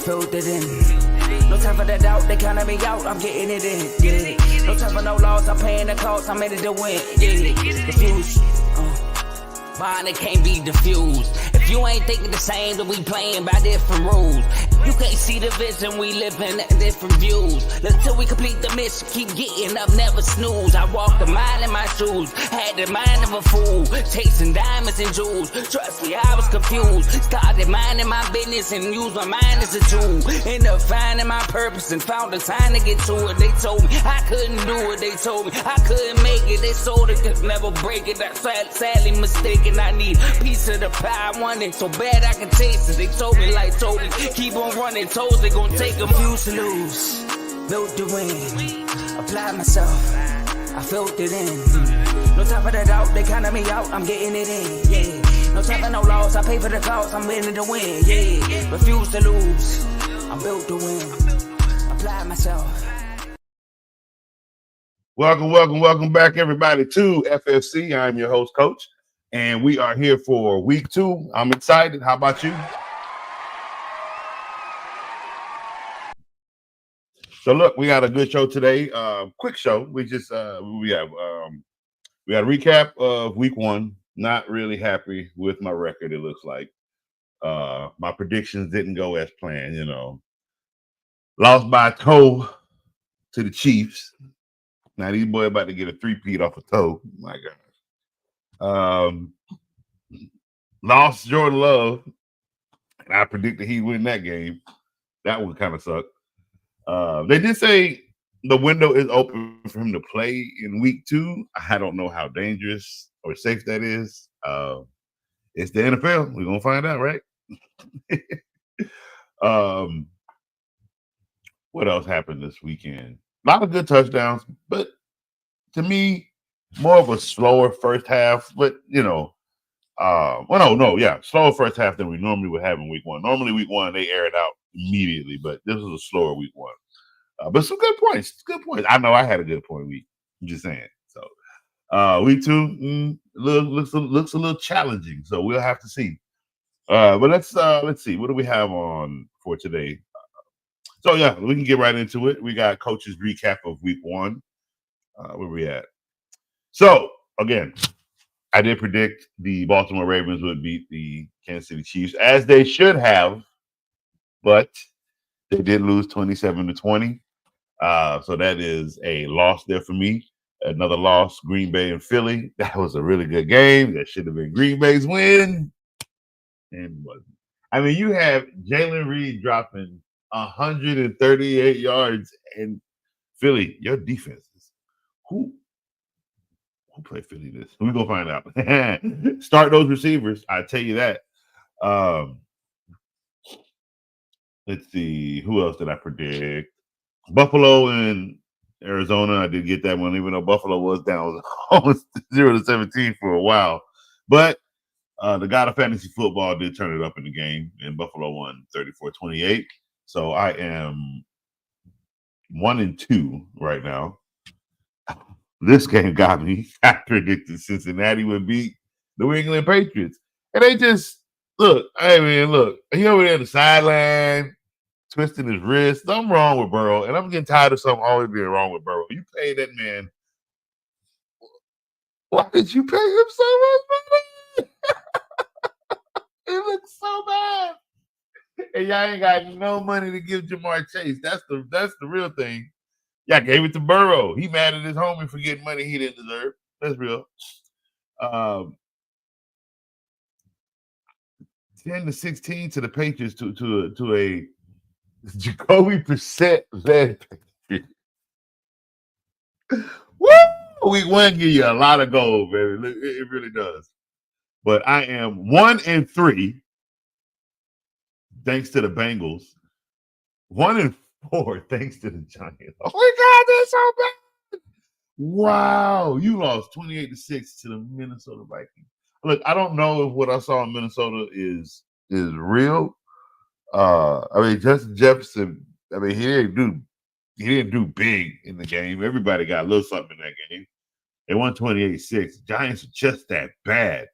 filled it in. No time for the doubt, they counted me out, I'm getting it in, yeah. No time for no loss, I'm paying the cost, I'm in it to win, yeah. Refuse, mine, it can't be diffused. If you ain't thinking the same, then we playing by different rules. You can't see the vision, we living at different views. Until we complete the mission, keep getting up, never snooze. I walked a mile in my shoes, had the mind of a fool, chasing diamonds and jewels. Trust me, I was confused. Started minding my business and used my mind as a tool. Ended up finding my purpose and found the time to get to it. They told me I couldn't do it, they told me I couldn't make it. They sold it, could never break it. That's sadly mistaken. I need a piece of the pie, I want it so bad I can taste it. They told me like told me, keep on running, toes they gon' take them. Refuse to lose, built to win, apply myself, I filled it in. No time for the doubt, they counted me out, I'm getting it in, yeah. No time for no loss, I pay for the cost, I'm winning to win, yeah. Refuse to lose, I'm built to win, apply myself. Welcome back, everybody, to FFC. I'm your host, Coach, and we are here for week 2. I'm excited. How about you? So look, we got a good show today. Quick show. We got a recap of week 1. Not really happy with my record. It looks like my predictions didn't go as planned. Lost by a toe to the Chiefs. Now these boys about to get a 3-peat off a toe. My gosh. Lost Jordan Love. And I predicted he'd win that game. That one kind of sucked. They did say the window is open for him to play in week 2. I don't know how dangerous or safe that is. It's the NFL. We're gonna find out, right? What else happened this weekend? A lot of good touchdowns, but to me, more of a slower first half. But slower first half than we normally would have in week 1. Normally, week 1 they air it out immediately, but this was a slower week 1. But some good points. Good points. I know I had a good point week. I'm just saying. So week 2 looks a little challenging. So we'll have to see. But let's see. What do we have on for today? So yeah, we can get right into it. We got Coach's recap of week 1. Where we at? So again, I did predict the Baltimore Ravens would beat the Kansas City Chiefs, as they should have, but they did lose 27-20. So that is a loss there for me. Another loss, Green Bay and Philly. That was a really good game. That should have been Green Bay's win. And wasn't. I mean, you have Jalen Reed dropping 138 yards, and Philly, your defense is who played Philly this? We're gonna find out. Start those receivers, I tell you that. Let's see, who else did I predict? Buffalo and Arizona. I did get that one, even though Buffalo was down almost 0-17 for a while. But the God of Fantasy Football did turn it up in the game, and Buffalo won 34-28. So I am 1-2 right now. This game got me. I predicted Cincinnati would beat the New England Patriots. And they just, he over there on the sideline, twisting his wrist. Something wrong with Burrow, and I'm getting tired of something always being wrong with Burrow. You paid that man. Why did you pay him so much money? It looks so bad. And y'all ain't got no money to give Jamar Chase. That's the real thing. Y'all gave it to Burrow. He mad at his homie for getting money he didn't deserve. That's real. 10-16 to the Patriots to a Jacoby Brissett led. Woo! Week 1 give you a lot of gold, baby. It really does. But I am 1-3 thanks to the Bengals. 1-4 thanks to the Giants. Oh my God, they're so bad. Wow. You lost 28-6 to the Minnesota Vikings. Look, I don't know if what I saw in Minnesota is real. Justin Jefferson, he didn't do big in the game. Everybody got a little something in that game. They won 28-6. Giants are just that bad.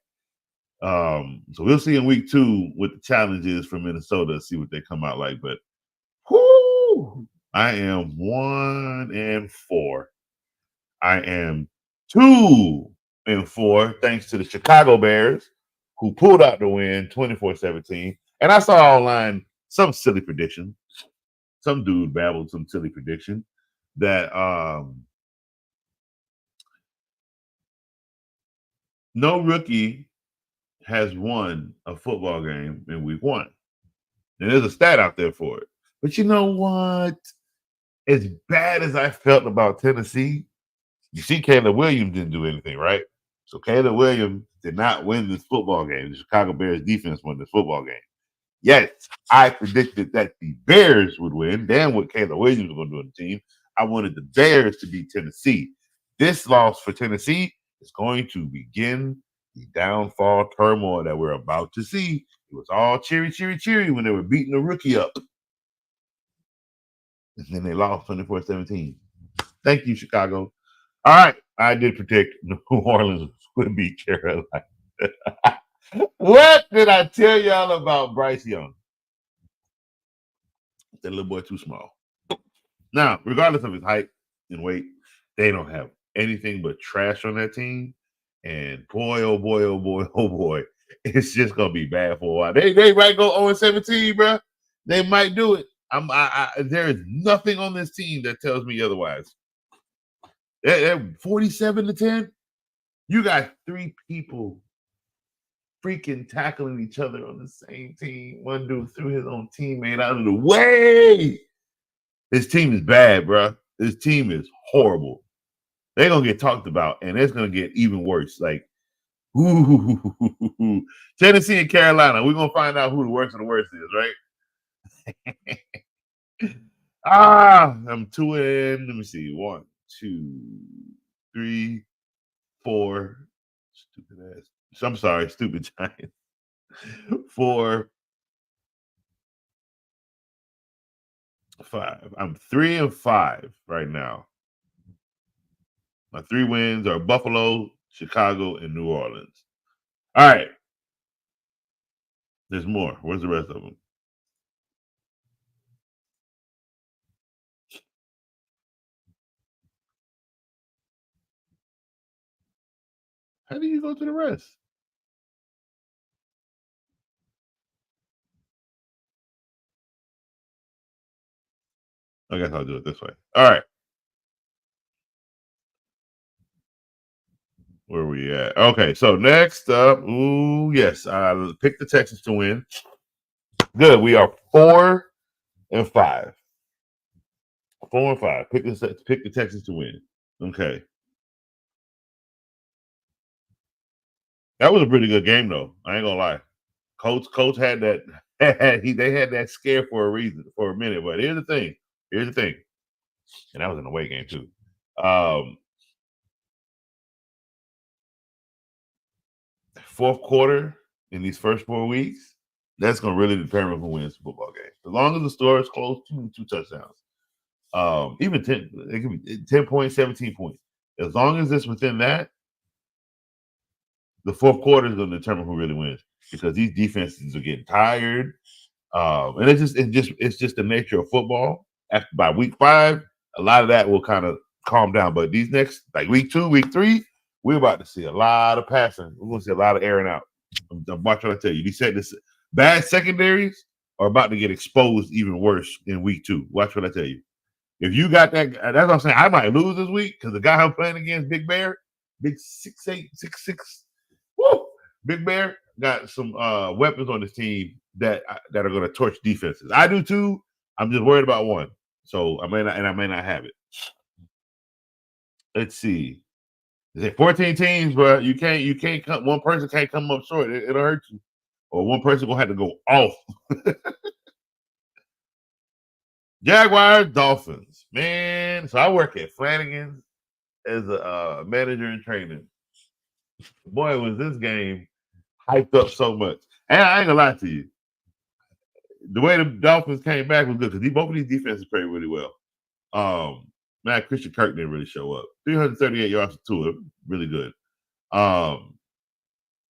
So we'll see in week 2 what the challenge is for Minnesota, see what they come out like. But Woo! I am 1-4. I am 2-4 thanks to the Chicago Bears, who pulled out the win 24-17. And I saw online some silly prediction. Some dude babbled some silly prediction that no rookie has won a football game in week 1. And there's a stat out there for it. But you know what? As bad as I felt about Tennessee, you see Caleb Williams didn't do anything, right? So Caleb Williams did not win this football game. The Chicago Bears defense won this football game. Yet, I predicted that the Bears would win. Damn what Caleb Williams was going to do on the team. I wanted the Bears to beat Tennessee. This loss for Tennessee is going to begin the downfall turmoil that we're about to see. It was all cheery, cheery, cheery when they were beating the rookie up. And then they lost 24-17. Thank you, Chicago. All right. I did predict New Orleans would beat Carolina. What did I tell y'all about Bryce Young? That little boy too small. Now, regardless of his height and weight, they don't have anything but trash on that team. And boy, oh boy, oh boy, oh boy, it's just gonna be bad for a while. They might go 0-17, bro. They might do it. There is nothing on this team that tells me otherwise. They're 47-10. You got 3 people freaking tackling each other on the same team. One dude threw his own teammate out of the way. This team is bad, bro. This team is horrible. They're going to get talked about, and it's going to get even worse. Like, ooh, Tennessee and Carolina, we're going to find out who the worst of the worst is, right? I'm 2 in. Let me see. 1, 2, 3, 4. Stupid ass. I'm sorry, stupid Giants. 4, 5. I'm 3-5 right now. My 3 wins are Buffalo, Chicago, and New Orleans. All right. There's more. Where's the rest of them? How do you go to the rest? I guess I'll do it this way. All right. Where are we at? Okay, so next up, yes, I picked the Texans to win. Good. We are 4-5. 4-5. Pick the Texans to win. Okay. That was a pretty good game, though. I ain't gonna lie. Coach had that. They had that scare for a reason, for a minute. But here's the thing. And that was an away game too. Fourth quarter in these first 4 weeks, that's gonna really determine who wins the football game. As long as the score is close, 2 touchdowns. Even 10, it could be 10 points, 17 points. As long as it's within that, the fourth quarter is going to determine who really wins because these defenses are getting tired. And it's just the nature of football. By week 5, a lot of that will kind of calm down. But these next, like week 2, week 3, we're about to see a lot of passing. We're going to see a lot of airing out. Watch what I tell you. These bad secondaries are about to get exposed even worse in week 2. Watch what I tell you. If you got that, that's what I'm saying. I might lose this week because the guy I'm playing against, Big Bear, big 6'8", 6'6", woo, Big Bear got some weapons on his team that are going to torch defenses. I do too. I'm just worried about one, so I may not have it. Let's see. There's 14 teams, bro. You can't come. One person can't come up short. It'll hurt you, or one person gonna have to go off. Jaguars, Dolphins, man. So I work at Flanagan's as a manager and trainer. Boy, was this game hyped up so much. And I ain't gonna lie to you. The way the Dolphins came back was good because both of these defenses played really well. Man, Christian Kirk didn't really show up. 338 yards to Tua, really good.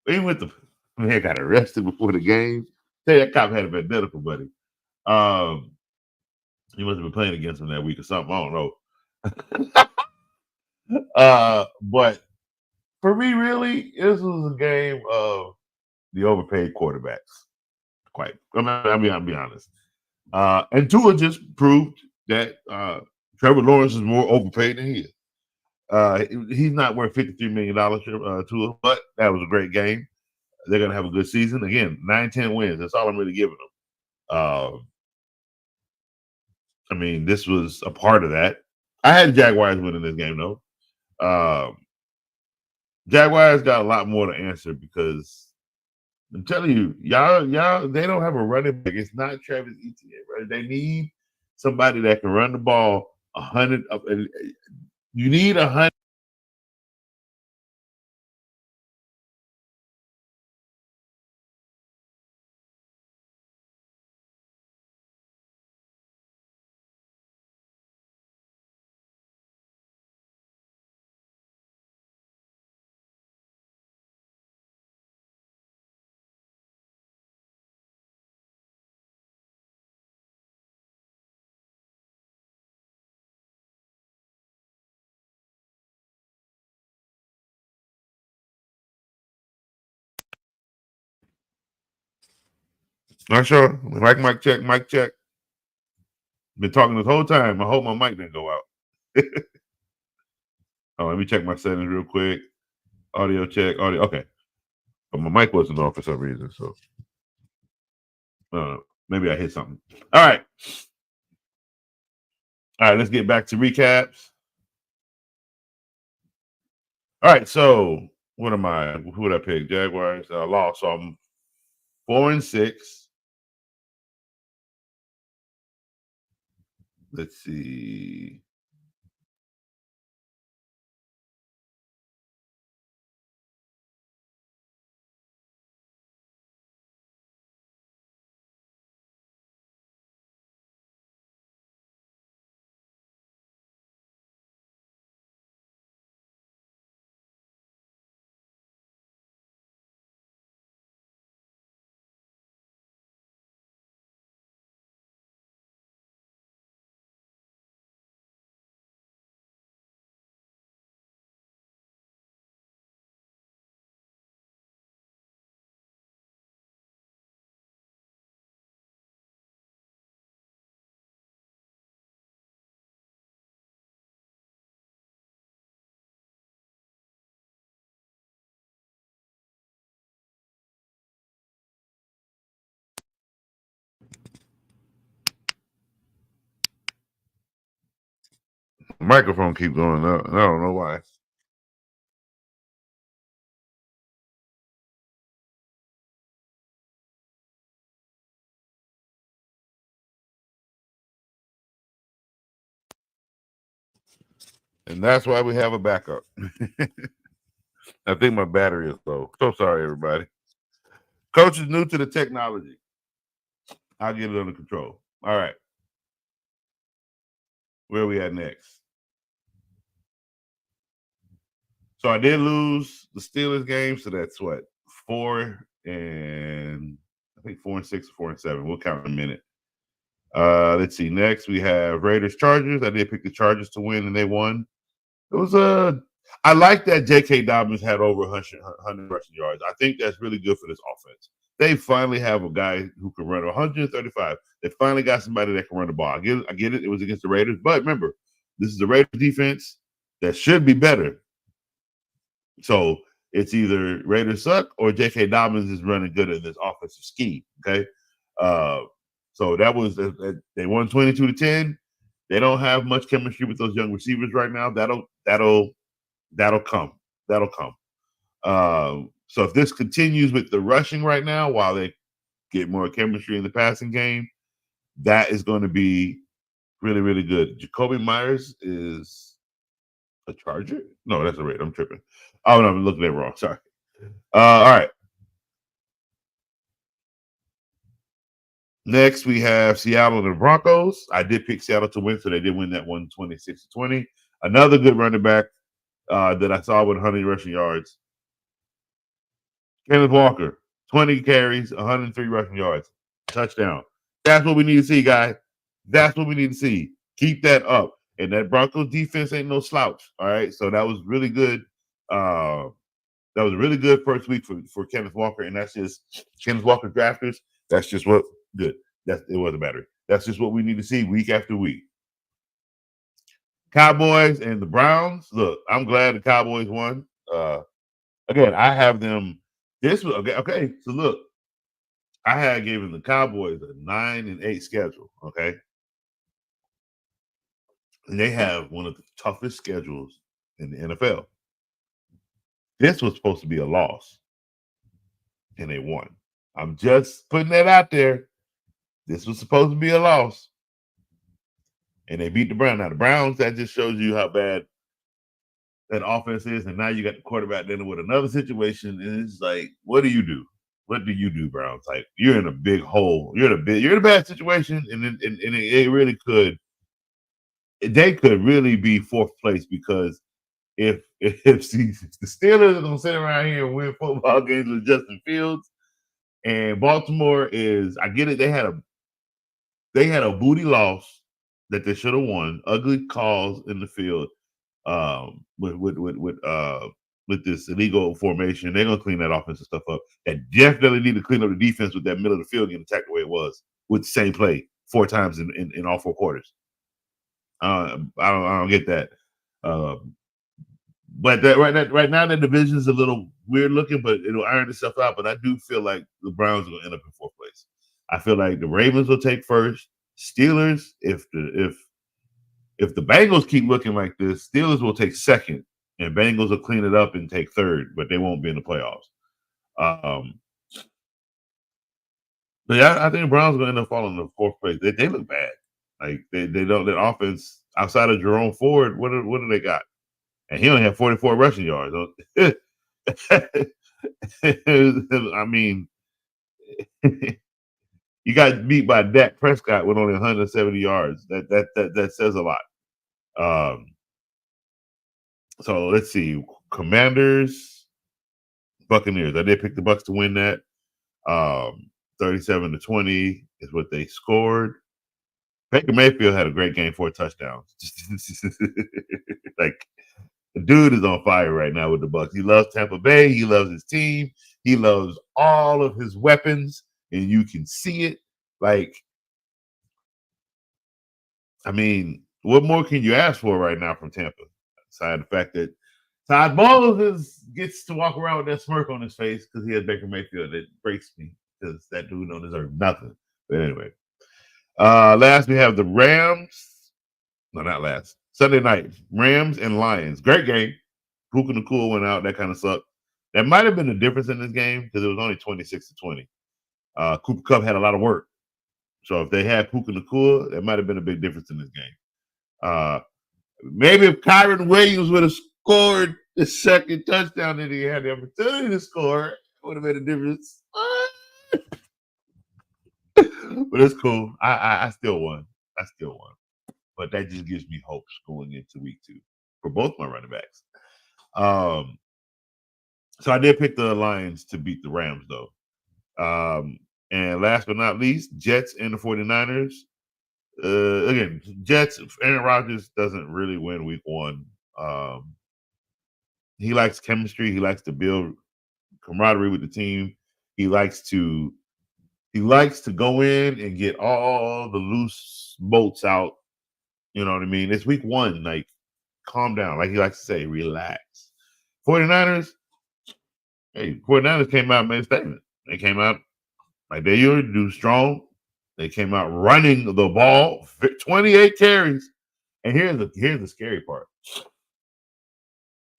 Even with the man got arrested before the game. Say that cop had a vendetta for buddy. He must have been playing against him that week or something. I don't know. But for me, really, this was a game of the overpaid quarterbacks. Quite. I'll be honest. And Tua just proved that Trevor Lawrence is more overpaid than he is. He's not worth $53 million Tua, but that was a great game. They're going to have a good season. Again, 9-10 wins. That's all I'm really giving them. I mean, this was a part of that. I had Jaguars winning this game, though. Jaguars got a lot more to answer because I'm telling you, y'all, they don't have a running back. It's not Travis Etienne, right? They need somebody that can run the ball 100. You need 100. Not sure. Mic check, mic check. Been talking this whole time. I hope my mic didn't go out. Oh, let me check my settings real quick. Audio check, audio. Okay. But my mic wasn't on for some reason. So maybe I hit something. All right. All right, let's get back to recaps. All right, so what am I? Who would I pick? Jaguars lost. So I'm 4-6. Let's see. Microphone keeps going up. I don't know why. And that's why we have a backup. I think my battery is low. So sorry, everybody. Coach is new to the technology. I'll get it under control. All right. Where are we at next? So I did lose the Steelers game. So that's what? 4 and I think 4-6, 4-7. We'll count in a minute. Let's see. Next, we have Raiders Chargers. I did pick the Chargers to win, and they won. It was I like that J.K. Dobbins had over 100 rushing yards. I think that's really good for this offense. They finally have a guy who can run 135. They finally got somebody that can run the ball. I get it. It was against the Raiders, but remember, this is the Raiders defense that should be better. So it's either Raiders suck or J.K. Dobbins is running good at this offensive scheme. Okay, so that was they won 22-10. They don't have much chemistry with those young receivers right now. That'll come. That'll come. So if this continues with the rushing right now, while they get more chemistry in the passing game, that is going to be really, really good. Jacoby Myers is a Charger? No, that's a Raider. I'm tripping. Oh, no, I'm looking at it wrong. Sorry. All right. Next, we have Seattle and the Broncos. I did pick Seattle to win, so they did win that one 26-20. Another good running back that I saw with 100 rushing yards. Kenneth Walker, 20 carries, 103 rushing yards. Touchdown. That's what we need to see, guys. That's what we need to see. Keep that up. And that Broncos defense ain't no slouch. All right. So that was really good. That was a really good first week for Kenneth Walker. And that's just Kenneth Walker drafters. That's just what good. It wasn't better. That's just what we need to see week after week. Cowboys and the Browns. Look, I'm glad the Cowboys won. Again, I have them. This was okay. Okay, so look, I had given the Cowboys a 9-8 schedule. Okay, and they have one of the toughest schedules in the NFL. This was supposed to be a loss, and they won. I'm just putting that out there. This was supposed to be a loss, and they beat the Browns. Now the Browns, that just shows you how bad that offense is, and now you got the quarterback dealing with another situation, and it's like, what do you do? What do you do, Browns? Like, you're in a big hole. You're in a bad situation, and it really could. They could really be fourth place because if the Steelers are gonna sit around here and win football games with Justin Fields, and Baltimore is, I get it, they had a booty loss that they should have won. Ugly calls in the field. With this illegal formation, they're gonna clean that offensive stuff up. That definitely need to clean up the defense with that middle of the field getting attacked the way it was with the same play 4 times in all 4 quarters. I don't get that. But right now the division is a little weird looking, but it'll iron itself out. But I do feel like the Browns are gonna end up in 4th place. I feel like the Ravens will take first. Steelers, if the Bengals keep looking like this, Steelers will take second, and Bengals will clean it up and take third, but they won't be in the playoffs. But yeah, I think the Browns are going to end up falling in the 4th place. They look bad. Like they don't. Their offense outside of Jerome Ford, what do they got? And he only had 44 rushing yards. I mean, you got beat by Dak Prescott with only 170 yards. That says a lot. So let's see. Commanders, Buccaneers. I did pick the Bucs to win that. 37-20 is what they scored. Baker Mayfield had a great game, 4 touchdowns. Like, the dude is on fire right now with the Bucs. He loves Tampa Bay. He loves his team. He loves all of his weapons, and you can see it. Like, I mean, what more can you ask for right now from Tampa? Aside the fact that Todd Bowles gets to walk around with that smirk on his face because he has Baker Mayfield. It breaks me because that dude don't deserve nothing. But anyway, last we have the Rams. No, not last. Sunday night, Rams and Lions. Great game. Puka Nacua went out. That kind of sucked. That might have been the difference in this game because it was only 26-20. Cooper Kupp had a lot of work. So if they had Puka Nacua, that might have been a big difference in this game. Maybe if Kyron Williams would have scored the second touchdown that he had the opportunity to score, it would have made a difference. But it's cool. I still won. But that just gives me hopes going into week 2 for both my running backs. So I did pick the Lions to beat the Rams, though. And last but not least, Jets and the 49ers. Again, Jets, Aaron Rodgers doesn't really win week 1. He likes chemistry. He likes to build camaraderie with the team. He likes to go in and get all the loose bolts out. You know what I mean? It's week 1. Like, calm down. Like he likes to say, relax. 49ers came out and made a statement. They came out like they usually do, strong. They came out running the ball, 28 carries. And here's the scary part.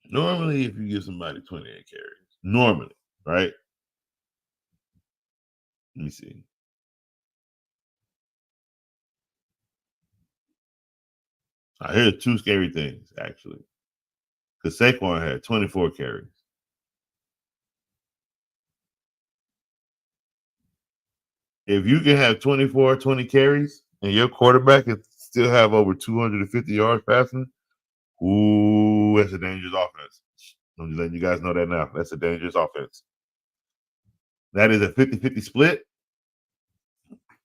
Normally, if you give somebody 28 carries, normally, right? Let me see. Here's 2 scary things, actually. Because Saquon had 24 carries. If you can have 20 carries, and your quarterback can still have over 250 yards passing, ooh, that's a dangerous offense. I'm just letting you guys know that now. That's a dangerous offense. That is a 50-50 split.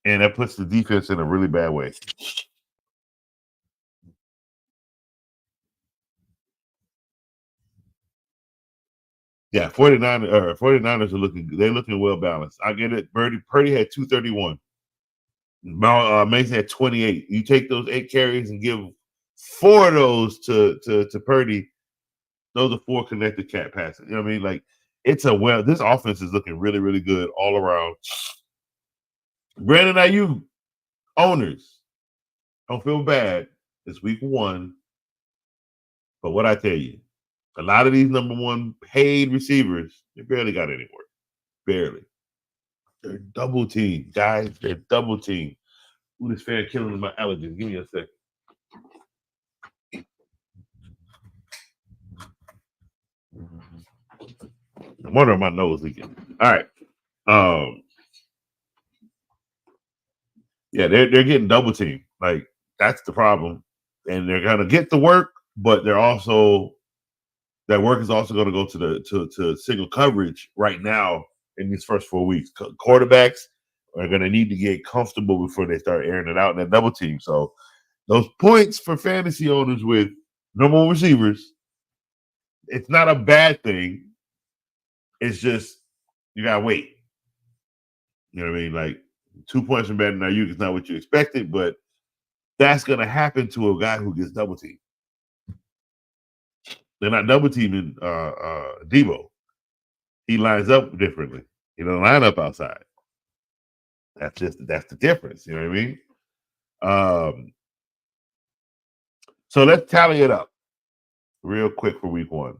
And that puts the defense in a really bad way. Yeah, 49ers are looking well balanced. I get it. Purdy had 231. Mason had 28. You take those 8 carries and give 4 of those to Purdy. Those are 4 connected cat passes. You know what I mean? Like this offense is looking really, really good all around. Brandon Ayuk, owners, don't feel bad. It's week 1. But what I tell you, a lot of these number 1 paid receivers, they barely got any work. Barely. They're double teamed, guys. They're double teamed. Ooh, this fan killing my allergies. Give me a second. I'm wondering my nose leaking. All right. Yeah, they're getting double teamed. Like, that's the problem. And they're gonna get the work, but that work is also gonna go to single coverage right now in these first 4 weeks. Quarterbacks are gonna need to get comfortable before they start airing it out in that double team. So those points for fantasy owners with number 1 receivers, it's not a bad thing. It's just you gotta wait. You know what I mean? Like 2 points from better than Ayuk is not what you expected, but that's gonna happen to a guy who gets double teamed. They're not double teaming Debo. He lines up differently. He don't line up outside. That's the difference. You know what I mean? So let's tally it up real quick for week 1.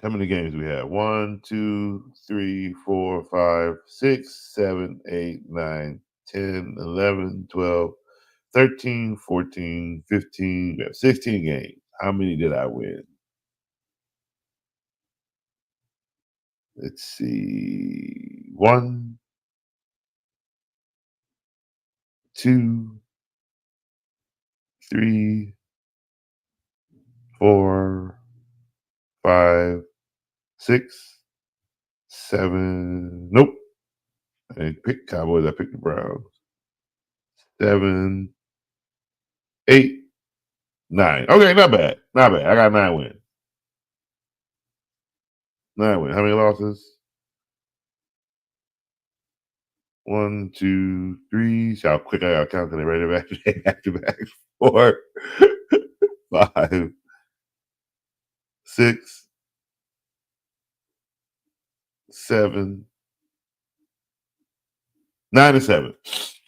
How many games do we have? 1, 2, 3, 4, 5, 6, 7, 8, 9, 10, 11, 12, 13, 14, 15. We have 16 games. How many did I win? Let's see. 1, 2, 3, 4, 5, 6, 7. Nope. I didn't pick Cowboys. I picked the Browns. 7, 8, 9. Okay, not bad. Not bad. I got 9 wins. 9 wins. How many losses? 1, 2, 3. See how quick I got calculated right back to back. 4, 5, 6, 7, 9 and 7.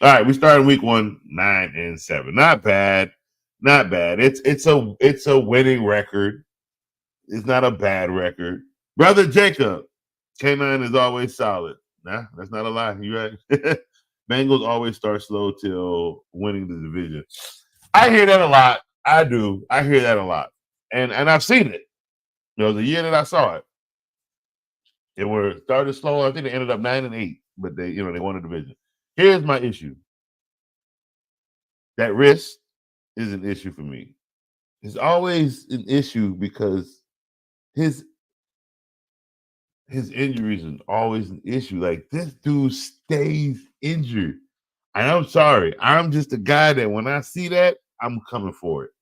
All right, we started week 1, 9 and 7. Not bad. Not bad. It's a winning record. It's not a bad record. Brother Jacob, K9 is always solid. Nah, that's not a lie. You right? Bengals always start slow till winning the division. I hear that a lot. I do. I hear that a lot. And I've seen it. There was a year that I saw it. They were started slow. I think they ended up 9 and 8, but they won the division. Here's my issue. That wrist is an issue for me. It's always an issue because his injuries are always an issue. Like, this dude stays injured. And I'm sorry. I'm just a guy that when I see that, I'm coming for it.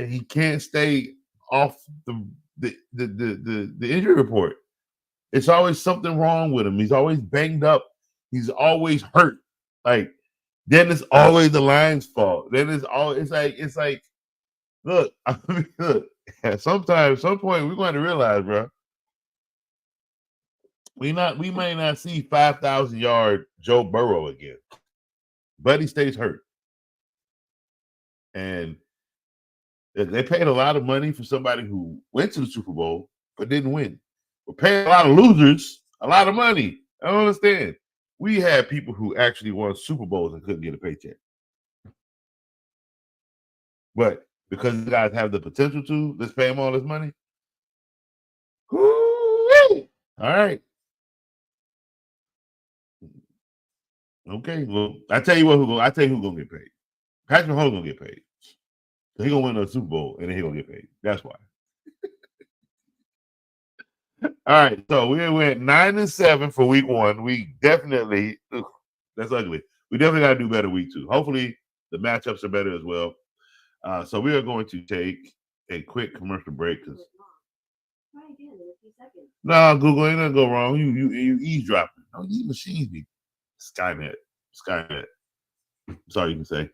He can't stay off the injury report. It's always something wrong with him. He's always banged up. He's always hurt. Like, then it's always the line's fault. Then it's like, look, I mean, look. Some point, we're going to realize, bro. We may not see 5,000-yard Joe Burrow again, but he stays hurt. And they paid a lot of money for somebody who went to the Super Bowl but didn't win. We're paying a lot of losers a lot of money. I don't understand. We had people who actually won Super Bowls and couldn't get a paycheck. But because you guys have the potential to, let's pay them all this money. Woo-wee! All right. Okay. Well, I tell you who's gonna get paid. Patrick Mahomes gonna get paid. So he's gonna win a Super Bowl and then he's gonna get paid. That's why. All right, so we went 9-7 for week one. We definitely that's ugly. We definitely got to do better week two. Hopefully, the matchups are better as well. So we are going to take a quick commercial break because no, Google ain't gonna go wrong. You eavesdropping. Oh, these machines be Skynet. Sorry, you can say.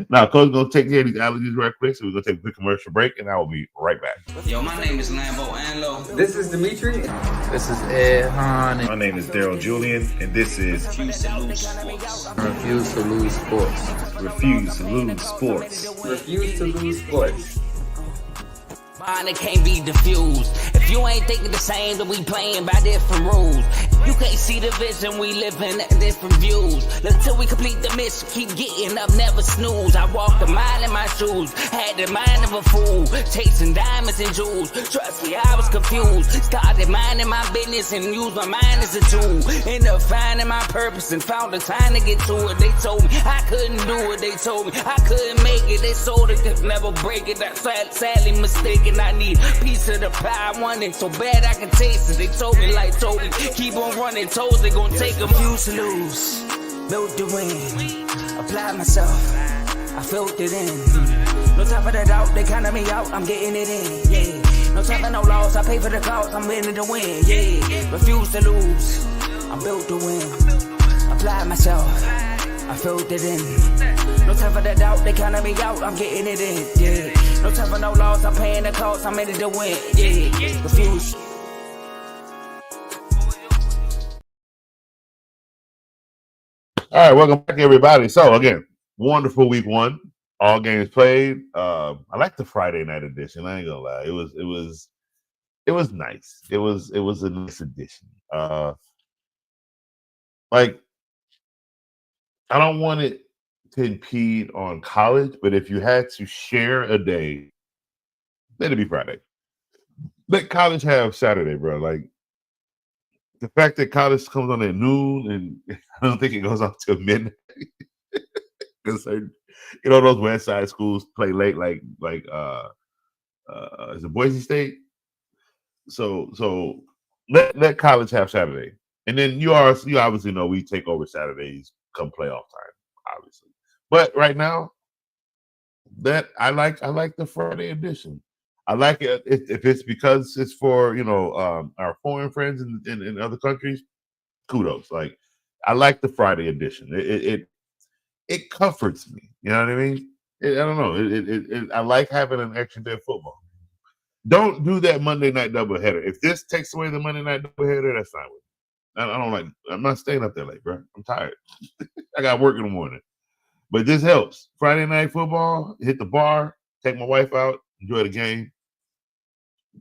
Now, Coach gonna take care of these allergies right quick, so we're gonna take a quick commercial break, and I will be right back. Yo, my name is Lambo Anlo. This is Dimitri. This is Ed Hahn. My name is Daryl Julian, and this is Refuse to lose sports. Refuse to lose sports. Refuse to Lose Sports. Refuse to lose sports. Mine it can't be diffused. If you ain't thinking the same, then we playing by different rules. You can't see the vision, we living at different views. Until we complete the mission, keep getting up, never snooze. I walked a mile in my shoes, had the mind of a fool, chasing diamonds and jewels. Trust me, I was confused. Started minding my business and used my mind as a tool. Ended up finding my purpose and found the time to get to it. They told me I couldn't do it. They told me I couldn't make it. They sold it, could never break it. That's sadly mistaken. I need a piece of the pie. I want it so bad I can taste it. They told me like told me, keep on running toes. They gon' take them. Refuse to lose, built to win. Apply myself, I felt it in. No time for the doubt, they counted me out. I'm getting it in. Yeah. No time for no loss. I pay for the cost. I'm winning to win. Yeah. Refuse to lose. I'm built to win. Apply myself, I felt it in. No time for the doubt, they counted me out, I'm getting it in, yeah. No time for no loss, I'm paying the cost, I'm in it to win, yeah. Refuse. All right, welcome back, everybody. So again, wonderful week one. All games played. I like the Friday night edition. I ain't gonna lie, it was nice. It was a nice edition. Like, I don't want it to impede on college, but if you had to share a day, let it be Friday. Let college have Saturday, bro. Like, the fact that college comes on at noon and I don't think it goes on till midnight. Because those West Side schools play late, like is it Boise State? So let college have Saturday, and then you obviously know we take over Saturdays come playoff time, obviously. But right now, that I like the Friday edition. I like it if it's because it's for our foreign friends in other countries. Kudos. Like, I like the Friday edition. It comforts me. You know what I mean? I don't know. I like having an extra day of football. Don't do that Monday night doubleheader. If this takes away the Monday night doubleheader, that's fine with me. I don't like. I'm not staying up there late, bro. I'm tired. I got work in the morning. But this helps. Friday night football, hit the bar, take my wife out, enjoy the game.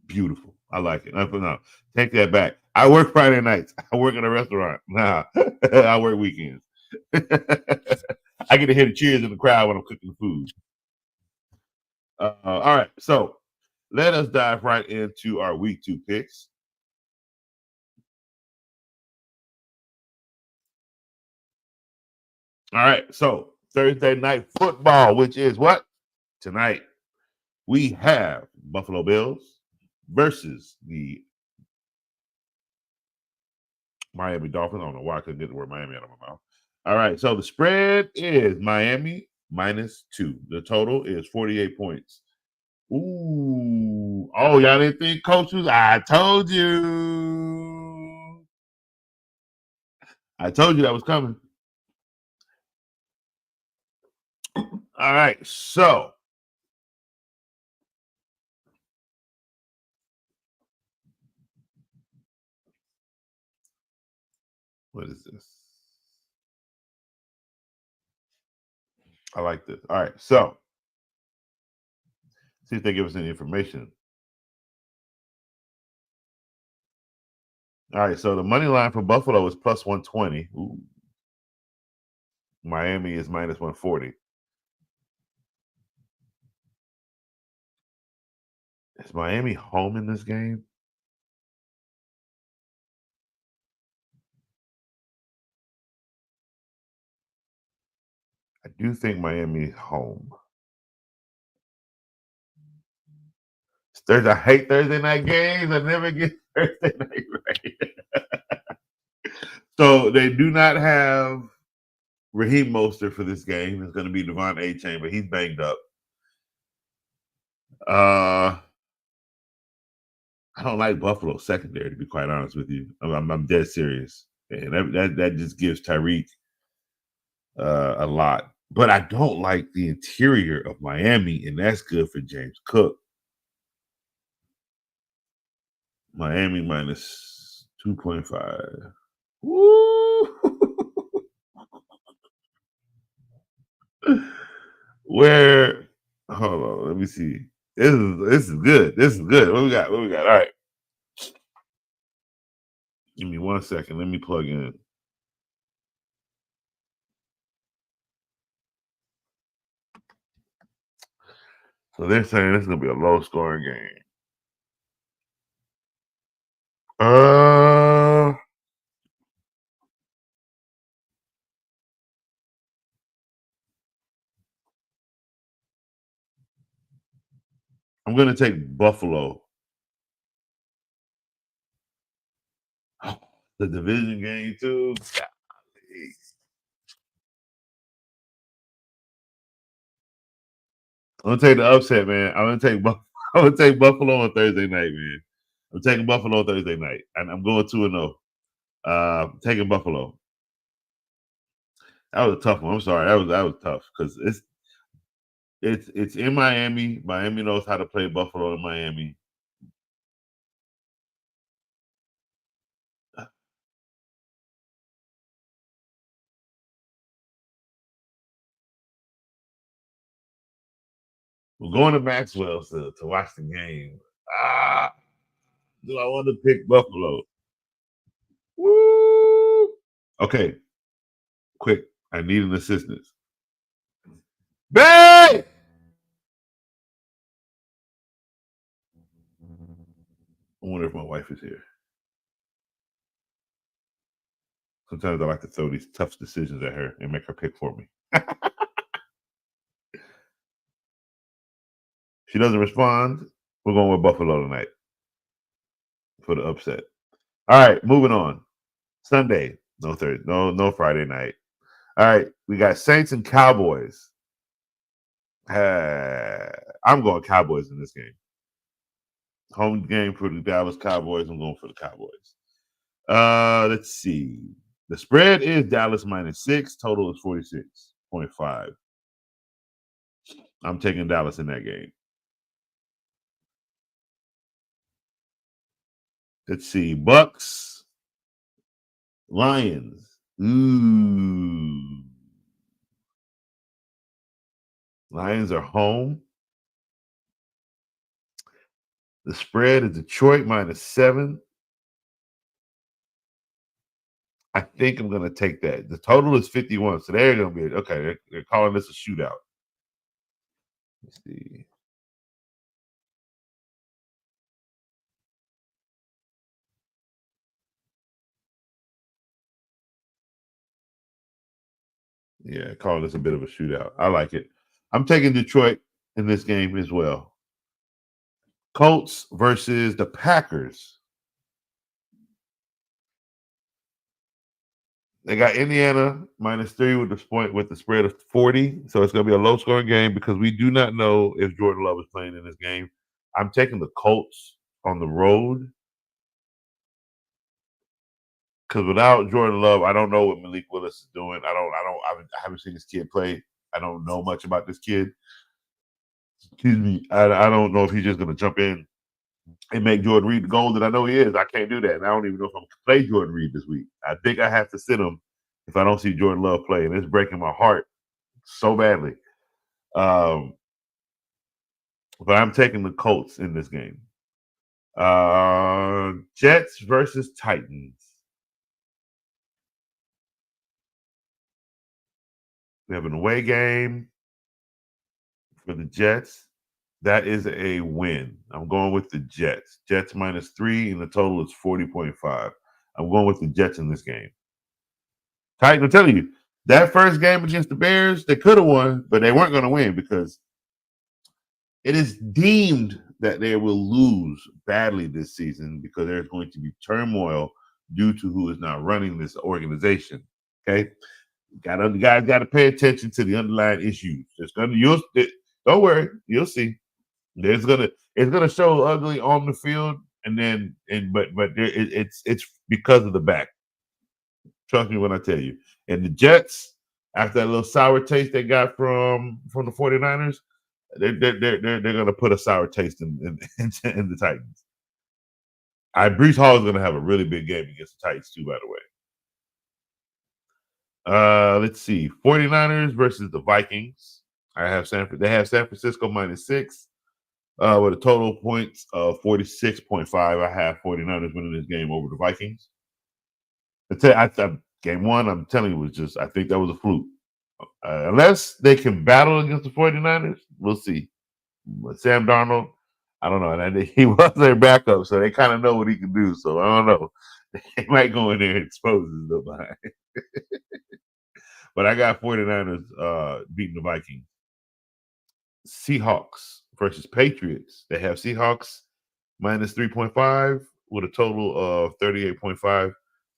Beautiful. I like it. No, take that back. I work Friday nights. I work in a restaurant. Nah, I work weekends. I get to hear the cheers in the crowd when I'm cooking the food. All right, so let us dive right into our week two picks. All right, so Thursday night football, which is what? Tonight, we have Buffalo Bills versus the Miami Dolphins. I don't know why I couldn't get the word Miami out of my mouth. All right, so the spread is Miami -2. The total is 48 points. Ooh. Oh, y'all didn't think coaches? I told you. I told you that was coming. All right, so what is this? I like this. All right, so see if they give us any information. All right, so the money line for Buffalo is +120. Ooh. Miami is -140. Is Miami home in this game? I do think Miami is home. Thursday, I hate Thursday night games. I never get Thursday night, right? So they do not have Raheem Mostert for this game. It's going to be Devon A-Chain, but he's banged up. I don't like Buffalo secondary, to be quite honest with you. I'm dead serious, and that just gives Tyreek a lot. But I don't like the interior of Miami, and that's good for James Cook. Miami minus 2.5. Woo! Where? Hold on, let me see. This is good. This is good. What we got? What we got? All right. Give me 1 second. Let me plug in. So they're saying this is gonna be a low scoring game. I'm gonna take Buffalo. The division game too. Golly. I'm gonna take the upset, man. I'm gonna take Buffalo on Thursday night, man. I'm taking Buffalo on Thursday night, and I'm going 2-0. Taking Buffalo. That was a tough one. I'm sorry. That was tough because it's in Miami. Miami knows how to play Buffalo in Miami. We're going to Maxwell's to watch the game. Do I want to pick Buffalo? Woo! Okay. Quick. I need an assistance. Babe! I wonder if my wife is here. Sometimes I like to throw these tough decisions at her and make her pick for me. She doesn't respond. We're going with Buffalo tonight for the upset. All right, moving on. Sunday, no Thursday, no Friday night. All right, we got Saints and Cowboys. I'm going Cowboys in this game. Home game for the Dallas Cowboys. I'm going for the Cowboys. Let's see. The spread is Dallas -6. Total is 46.5. I'm taking Dallas in that game. Let's see. Bucks, Lions. Ooh. Lions are home. The spread is Detroit -7. I think I'm going to take that. The total is 51. So they're going to be, okay, they're calling this a shootout. Let's see. Yeah, calling this a bit of a shootout. I like it. I'm taking Detroit in this game as well. Colts versus the Packers. They got Indiana -3 with the spread of 40. So it's going to be a low scoring game because we do not know if Jordan Love is playing in this game. I'm taking the Colts on the road because without Jordan Love, I don't know what Malik Willis is doing. I haven't seen this kid play. I don't know much about this kid. Excuse me. I don't know if he's just going to jump in and make Jordan Reed the goal that I know he is. I can't do that. And I don't even know if I'm going to play Jordan Reed this week. I think I have to sit him if I don't see Jordan Love play. And it's breaking my heart so badly. But I'm taking the Colts in this game. Jets versus Titans. We have an away game for the Jets. That is a win. I'm going with the Jets. Jets -3, and the total is 40.5. I'm going with the Jets in this game. Titans, I'm telling you, that first game against the Bears, they could have won, but they weren't going to win because it is deemed that they will lose badly this season because there's going to be turmoil due to who is now running this organization. Okay, you guys got to pay attention to the underlying issues. Don't worry, you'll see. It's gonna show ugly on the field, it's because of the back. Trust me when I tell you. And the Jets, after that little sour taste they got from the 49ers, they're gonna put a sour taste in the Titans. Breece Hall is gonna have a really big game against the Titans too, by the way. Let's see. 49ers versus the Vikings. They have San Francisco -6 with a total points of 46.5. I have 49ers winning this game over the Vikings. Game one, I'm telling you, I think that was a fluke. Unless they can battle against the 49ers, we'll see. But Sam Darnold, I don't know. And he was their backup, so they kind of know what he can do. So I don't know. They might go in there and expose his little behind. But I got 49ers beating the Vikings. Seahawks versus Patriots. They have Seahawks -3.5 with a total of 38.5.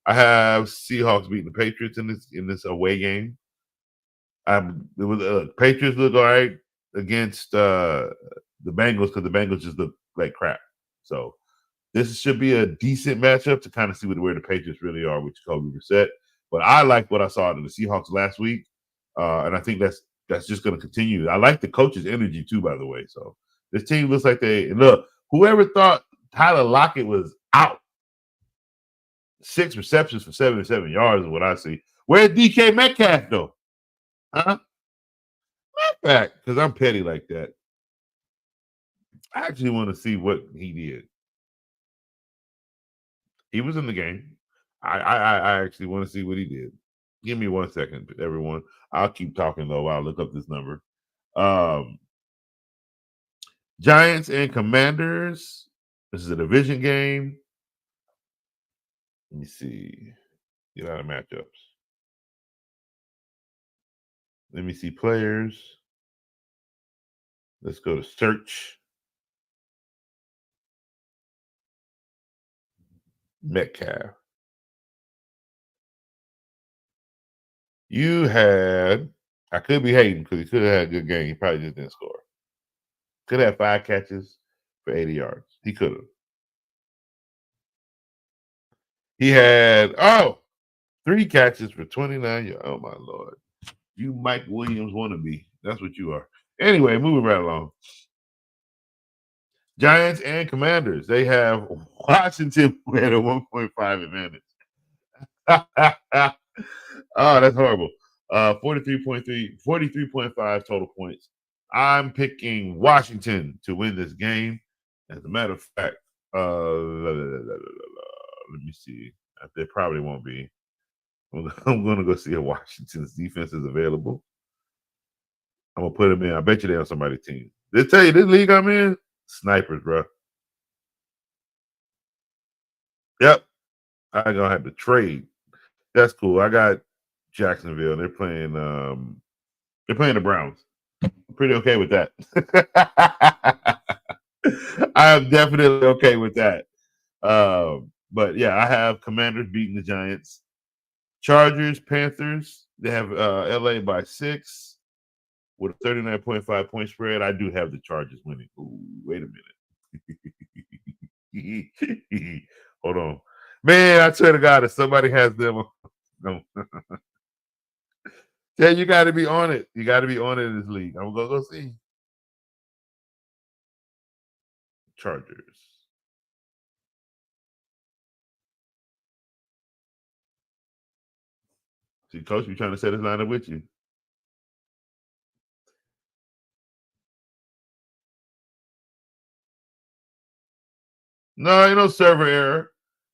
I have Seahawks beating the Patriots in this away game. Patriots look all right against the Bengals because the Bengals just look like crap. So this should be a decent matchup to kind of see where the Patriots really are with Jacoby Brissett. But I like what I saw out of the Seahawks last week, and I think that's just going to continue. I like the coach's energy too, by the way. So this team looks like whoever thought Tyler Lockett was out. 6 receptions for 77 yards is what I see. Where's DK Metcalf, though? Huh? Not back, because I'm petty like that. I actually want to see what he did. He was in the game. I actually want to see what he did. Give me 1 second, everyone. I'll keep talking, though, while I look up this number. Giants and Commanders. This is a division game. Let me see. Get out of matchups. Let me see players. Let's go to search. Metcalf. I could be hating because he could have had a good game. He probably just didn't score. Could have 5 catches for 80 yards. He could have. He had 3 catches for 29 yards. Oh my Lord. You Mike Williams wannabe. That's what you are. Anyway, moving right along. Giants and Commanders. They have Washington at a 1.5 advantage. Oh, that's horrible. 43.5 total points. I'm picking Washington to win this game. As a matter of fact, let me see. There probably won't be. I'm going to go see if Washington's defense is available. I'm going to put them in. I bet you they're on somebody's team. They tell you this league I'm in, snipers, bro. Yep. I'm going to have to trade. That's cool. I got Jacksonville. They're playing the Browns. I'm pretty okay with that. I am definitely okay with that. But yeah, I have Commanders beating the Giants. Chargers, Panthers, they have LA by 6 with a 39.5 point spread. I do have the Chargers winning. Ooh, wait a minute. Hold on. Man, I swear to God, if somebody has them. No. Yeah, you got to be on it. You got to be on it in this league. I'm going to go see. Chargers. See, Coach, be trying to set his lineup with you. No, ain't no server error.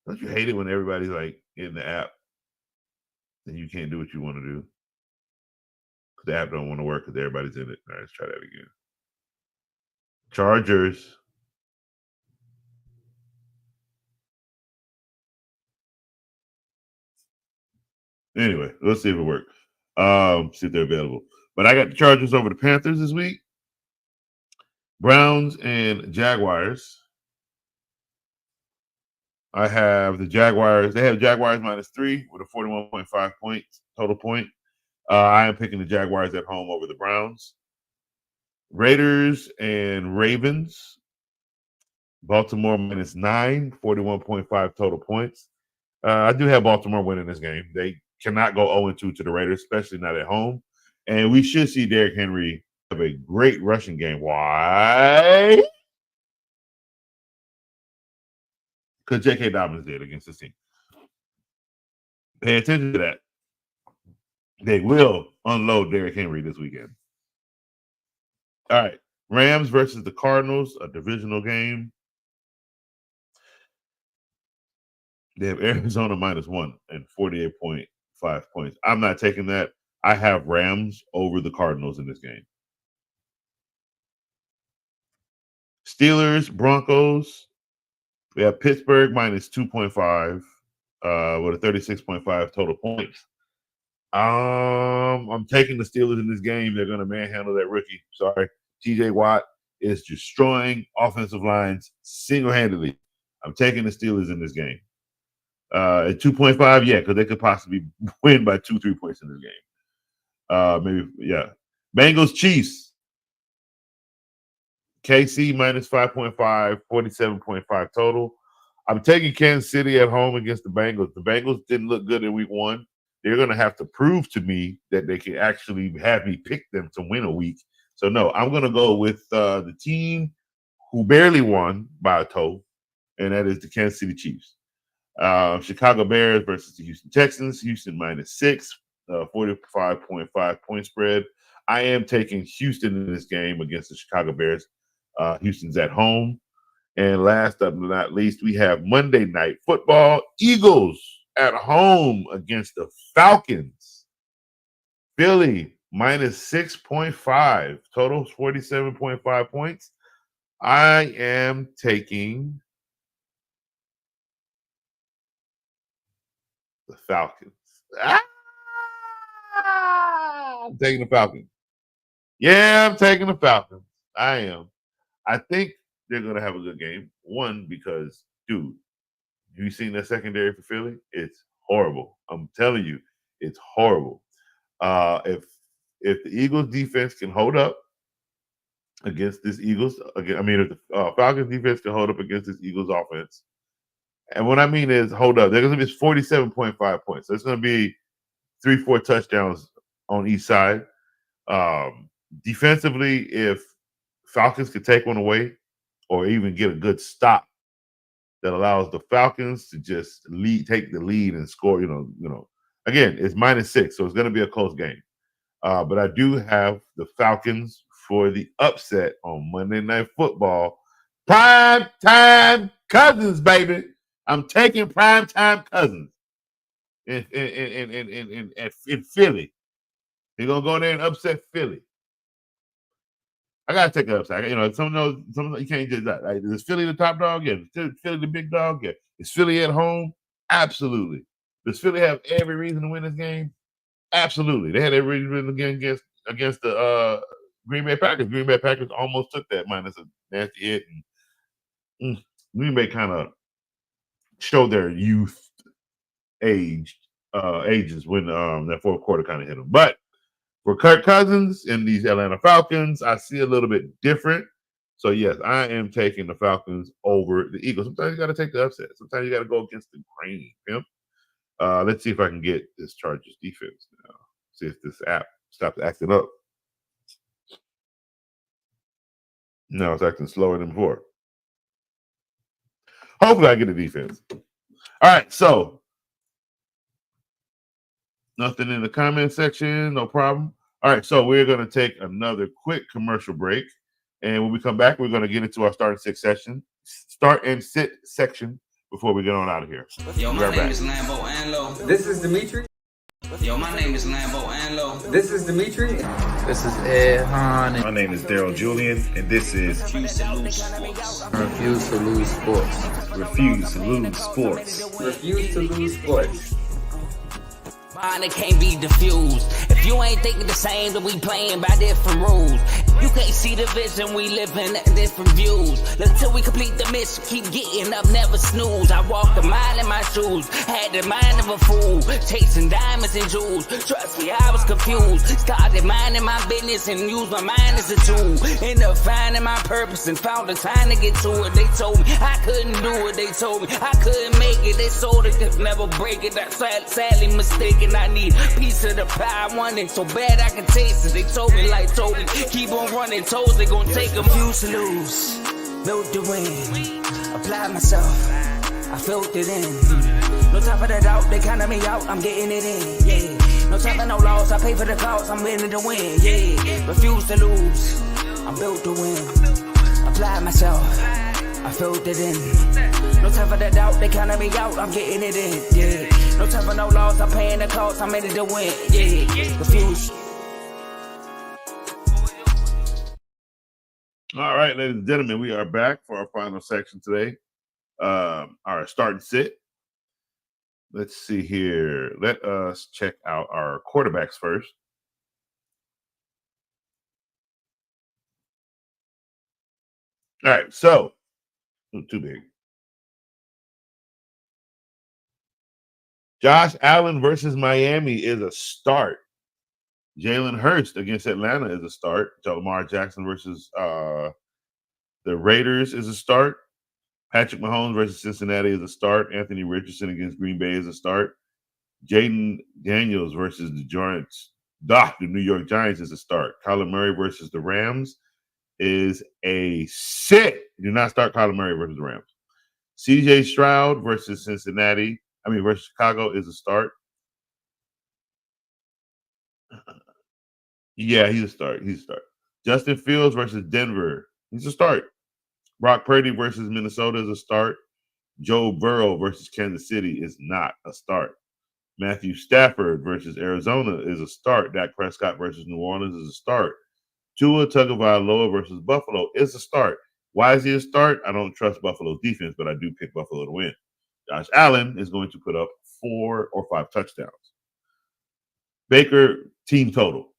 Don't you hate it when everybody's like in the app and you can't do what you want to do? Because the app don't want to work because everybody's in it. All right, let's try that again. Chargers. Anyway, let's see if it works. See if they're available. But I got the Chargers over the Panthers this week. Browns and Jaguars. I have the Jaguars. They have Jaguars -3 with a 41.5 points total point. I am picking the Jaguars at home over the Browns. Raiders and Ravens. Baltimore -9, 41.5 total points. I do have Baltimore winning this game. They cannot go 0-2 to the Raiders, especially not at home. And we should see Derrick Henry have a great rushing game. Why? Because J.K. Dobbins did against this team. Pay attention to that. They will unload Derrick Henry this weekend. All right. Rams versus the Cardinals, a divisional game. They have Arizona -1 and 48.5 points. I'm not taking that. I have Rams over the Cardinals in this game. Steelers, Broncos. We have Pittsburgh -2.5 with a 36.5 total points. I'm taking the Steelers in this game. They're going to manhandle that rookie. Sorry. TJ Watt is destroying offensive lines single-handedly. I'm taking the Steelers in this game. At 2.5, yeah, because they could possibly win by 2-3 points in this game. Maybe, yeah. Bengals, Chiefs. KC -5.5, 47.5 total. I'm taking Kansas City at home against the Bengals. The Bengals didn't look good in week 1. They're going to have to prove to me that they can actually have me pick them to win a week. So, no, I'm going to go with the team who barely won by a toe, and that is the Kansas City Chiefs. Chicago Bears versus the Houston Texans. Houston -6, 45.5 point spread. I am taking Houston in this game against the Chicago Bears. Houston's at home. And last but not least, we have Monday Night Football. Eagles at home against the Falcons. Philly -6.5. Total 47.5 points. I am taking the Falcons. I'm taking the Falcons. Yeah, I'm taking the Falcons. I am. I think they're going to have a good game. One, because, dude, have you seen that secondary for Philly? It's horrible. I'm telling you, it's horrible. If the Eagles defense can hold up against this Eagles, if the Falcons defense can hold up against this Eagles offense, and what I mean is hold up, they're going to be 47.5 points. So it's going to be 3-4 touchdowns on each side. Defensively, if Falcons could take one away or even get a good stop that allows the Falcons to just take the lead and score, again, it's -6, so it's going to be a close game. But I do have the Falcons for the upset on Monday Night Football. Prime time Cousins, baby. I'm taking prime time Cousins in Philly. They're gonna go in there and upset Philly. I gotta take an upset. Some you can't just that. Right? Is Philly the top dog? Yeah. Is Philly the big dog? Yeah. Is Philly at home? Absolutely. Does Philly have every reason to win this game? Absolutely. They had every reason again against the Green Bay Packers. Green Bay Packers almost took that minus a nasty hit, and Green Bay kind of showed their youth ages when that fourth quarter kind of hit them. But for Kirk Cousins and these Atlanta Falcons, I see a little bit different. So, yes, I am taking the Falcons over the Eagles. Sometimes you got to take the upset. Sometimes you got to go against the grain. Let's see if I can get this Chargers defense now. See if this app stops acting up. No, it's acting slower than before. Hopefully I get a defense. All right, so nothing in the comment section, no problem. All right, so we're going to take another quick commercial break. And when we come back, we're going to get into our start and sit section before we get on out of here. Yo, my name is Lambo Anlo. This is Dimitri. Yo, my name is Lambo Anlo. This is Dimitri. This is Ed Hahn. My name is Daryl Julian, and this is Refuse to lose sports. Refuse to lose sports. Refuse to Lose Sports. Refuse to lose sports. Mine, it can't be diffused. If If you ain't thinking the same, then we playing by different rules. You can't see the vision, we living at different views. Until we complete the mission, keep getting up, never snooze. I walked a mile in my shoes, had the mind of a fool, chasing diamonds and jewels. Trust me, I was confused. Started minding my business and used my mind as a tool. Ended up finding my purpose and found the time to get to it. They told me I couldn't do it. They told me I couldn't make it. They sold it, could never break it. That's sadly mistaken. I need a piece of the pie. I want it so bad I can taste it. They told me, keep on running toes. They gon' take them. Refuse to lose, built the win. Apply myself, I felt it in. No time for the doubt, they counted me out. I'm getting it in, yeah. No time for no loss, I pay for the cost. I'm winning to win, yeah. Refuse to lose, I'm built to win. Apply myself, I felt it in. No time for the doubt, they counted me out. I'm getting it in, yeah. No time for no loss, I'm paying the cost. I'm in it to win, yeah. Refuse. All right, ladies and gentlemen, we are back for our final section today. Our start and sit. Let's see here. Let us check out our quarterbacks first. All right, so too big. Josh Allen versus Miami is a start. Jalen Hurts against Atlanta is a start. Lamar Jackson versus the Raiders is a start. Patrick Mahomes versus Cincinnati is a start. Anthony Richardson against Green Bay is a start. Jaden Daniels versus the New York Giants is a start. Kyler Murray versus the Rams is a sit. Do not start Kyler Murray versus the Rams. CJ Stroud versus versus Chicago is a start. Yeah, he's a start. Justin Fields versus Denver. He's a start. Brock Purdy versus Minnesota is a start. Joe Burrow versus Kansas City is not a start. Matthew Stafford versus Arizona is a start. Dak Prescott versus New Orleans is a start. Tua Tagovailoa versus Buffalo is a start. Why is he a start? I don't trust Buffalo's defense, but I do pick Buffalo to win. Josh Allen is going to put up 4 or 5 touchdowns. Baker, team total,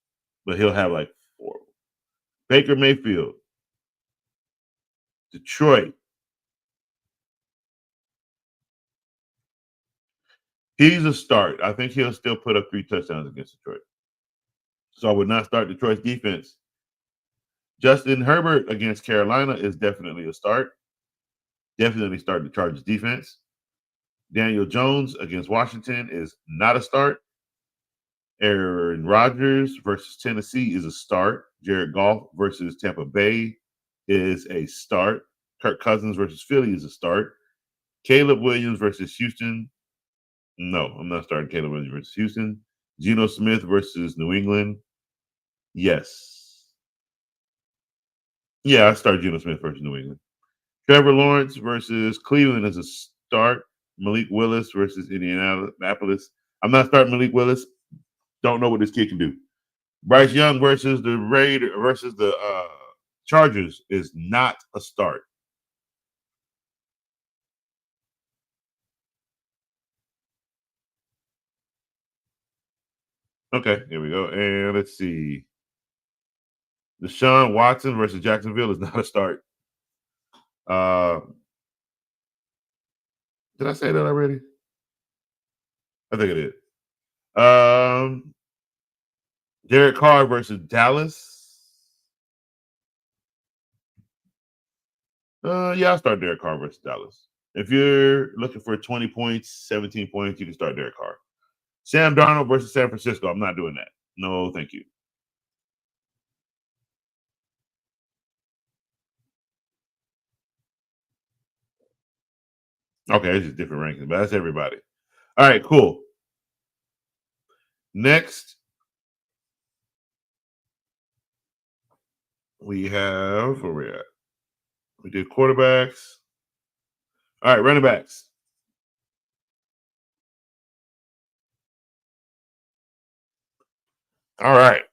but he'll have like 4. Baker Mayfield, Detroit. He's a start. I think he'll still put up 3 touchdowns against Detroit. So I would not start Detroit's defense. Justin Herbert against Carolina is definitely a start. Definitely start the Chargers defense. Daniel Jones against Washington is not a start. Aaron Rodgers versus Tennessee is a start. Jared Goff versus Tampa Bay is a start. Kirk Cousins versus Philly is a start. Caleb Williams versus Houston. No, I'm not starting Caleb Williams versus Houston. Geno Smith versus New England. Yes. Yeah, I start Geno Smith versus New England. Trevor Lawrence versus Cleveland is a start. Malik Willis versus Indianapolis. I'm not starting Malik Willis. Don't know what this kid can do. Bryce Young versus the Chargers is not a start. Okay, here we go. And let's see. Deshaun Watson versus Jacksonville is not a start. Did I say that already? I think it is. Derek Carr versus Dallas. Yeah, I'll start Derek Carr versus Dallas. If you're looking for 20 points, 17 points, you can start Derek Carr. Sam Darnold versus San Francisco. I'm not doing that. No, thank you. Okay, it's just different rankings, but that's everybody. All right, cool. Next, we have, where we at? We did quarterbacks. All right, running backs. All right.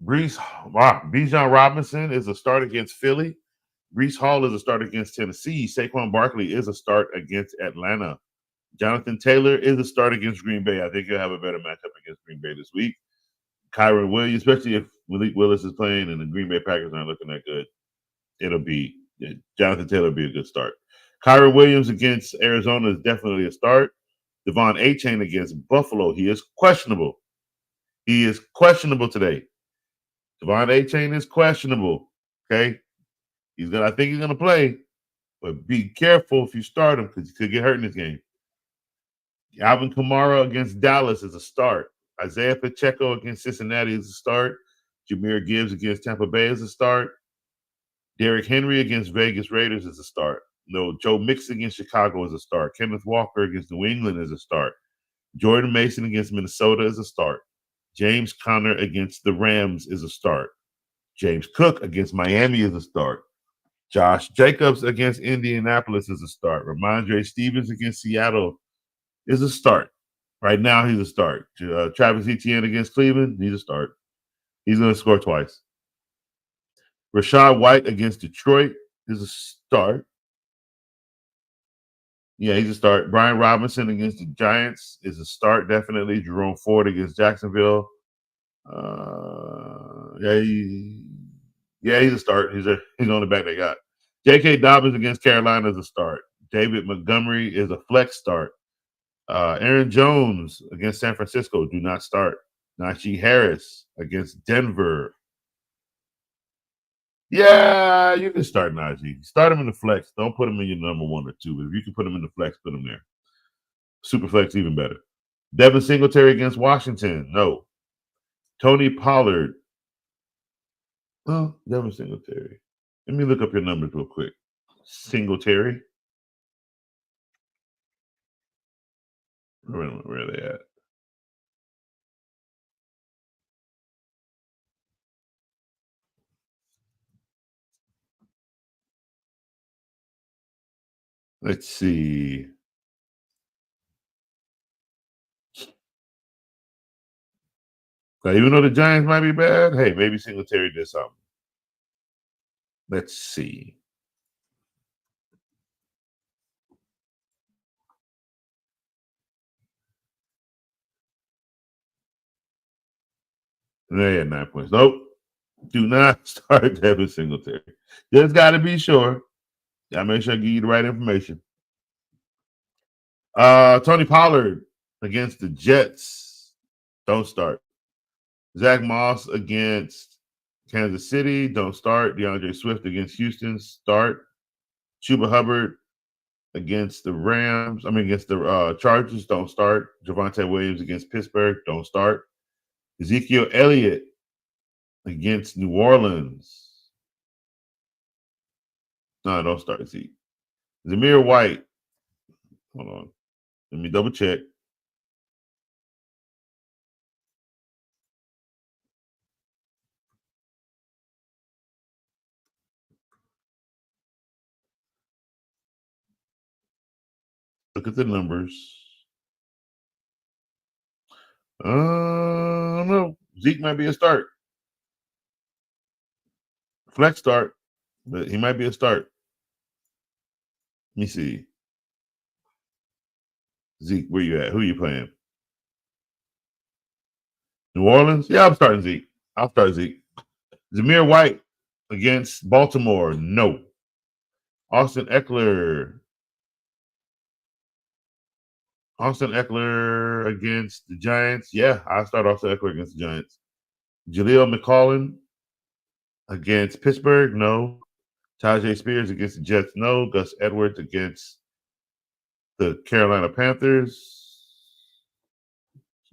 Bijan Robinson is a start against Philly. Breece Hall is a start against Tennessee. Saquon Barkley is a start against Atlanta. Jonathan Taylor is a start against Green Bay. I think he'll have a better matchup against Green Bay this week. Kyron Williams, especially if Malik Willis is playing and the Green Bay Packers aren't looking that good, Jonathan Taylor will be a good start. Kyron Williams against Arizona is definitely a start. Devon Achane against Buffalo. He is questionable. He is questionable today. Devon Achane is questionable. Okay. I think he's gonna play, but be careful if you start him because he could get hurt in this game. Alvin Kamara against Dallas is a start. Isaiah Pacheco against Cincinnati is a start. Jahmyr Gibbs against Tampa Bay is a start. Derrick Henry against Vegas Raiders is a start. No, Joe Mixon against Chicago is a start. Kenneth Walker against New England is a start. Jordan Mason against Minnesota is a start. James Conner against the Rams is a start. James Cook against Miami is a start. Josh Jacobs against Indianapolis is a start. Ramondre Stevens against Seattle is a start. Right now, he's a start. Travis Etienne against Cleveland, he's a start. He's going to score twice. Rashad White against Detroit is a start. Yeah, he's a start. Brian Robinson against the Giants is a start, definitely. Jerome Ford against Jacksonville. He's a start. He's on the back they got. J.K. Dobbins against Carolina is a start. David Montgomery is a flex start. Aaron Jones against San Francisco, do not start. Najee Harris against Denver. Yeah, you can start Najee. Start him in the flex. Don't put him in your number 1 or 2. But if you can put him in the flex, put him there. Super flex, even better. Devin Singletary against Washington. No. Tony Pollard. Oh, Devin Singletary. Let me look up your numbers real quick. Singletary. Where are they at? Let's see. Now, even though the Giants might be bad, hey, maybe Singletary did something. Let's see. They had 9 points. Nope. Do not start Devin Singletary. Just got to be sure. Gotta make sure I give you the right information. Tony Pollard against the Jets. Don't start. Zach Moss against Kansas City. Don't start. DeAndre Swift against Houston. Start. Chuba Hubbard against the against the Chargers. Don't start. Javonte Williams against Pittsburgh. Don't start. Ezekiel Elliott against New Orleans. No, don't start Zeke. Zamir White. Hold on. Let me double check. Look at the numbers. I don't know. Zeke might be a start. Flex start, but he might be a start. Let me see. Zeke, where you at? Who are you playing? New Orleans? Yeah, I'm starting Zeke. I'll start Zeke. Zamir White against Baltimore. No. Austin Eckler. Austin Eckler against the Giants. Yeah, I'll start Austin Eckler against the Giants. Jaleel McCollin against Pittsburgh. No. Tajay Spears against the Jets. No. Gus Edwards against the Carolina Panthers.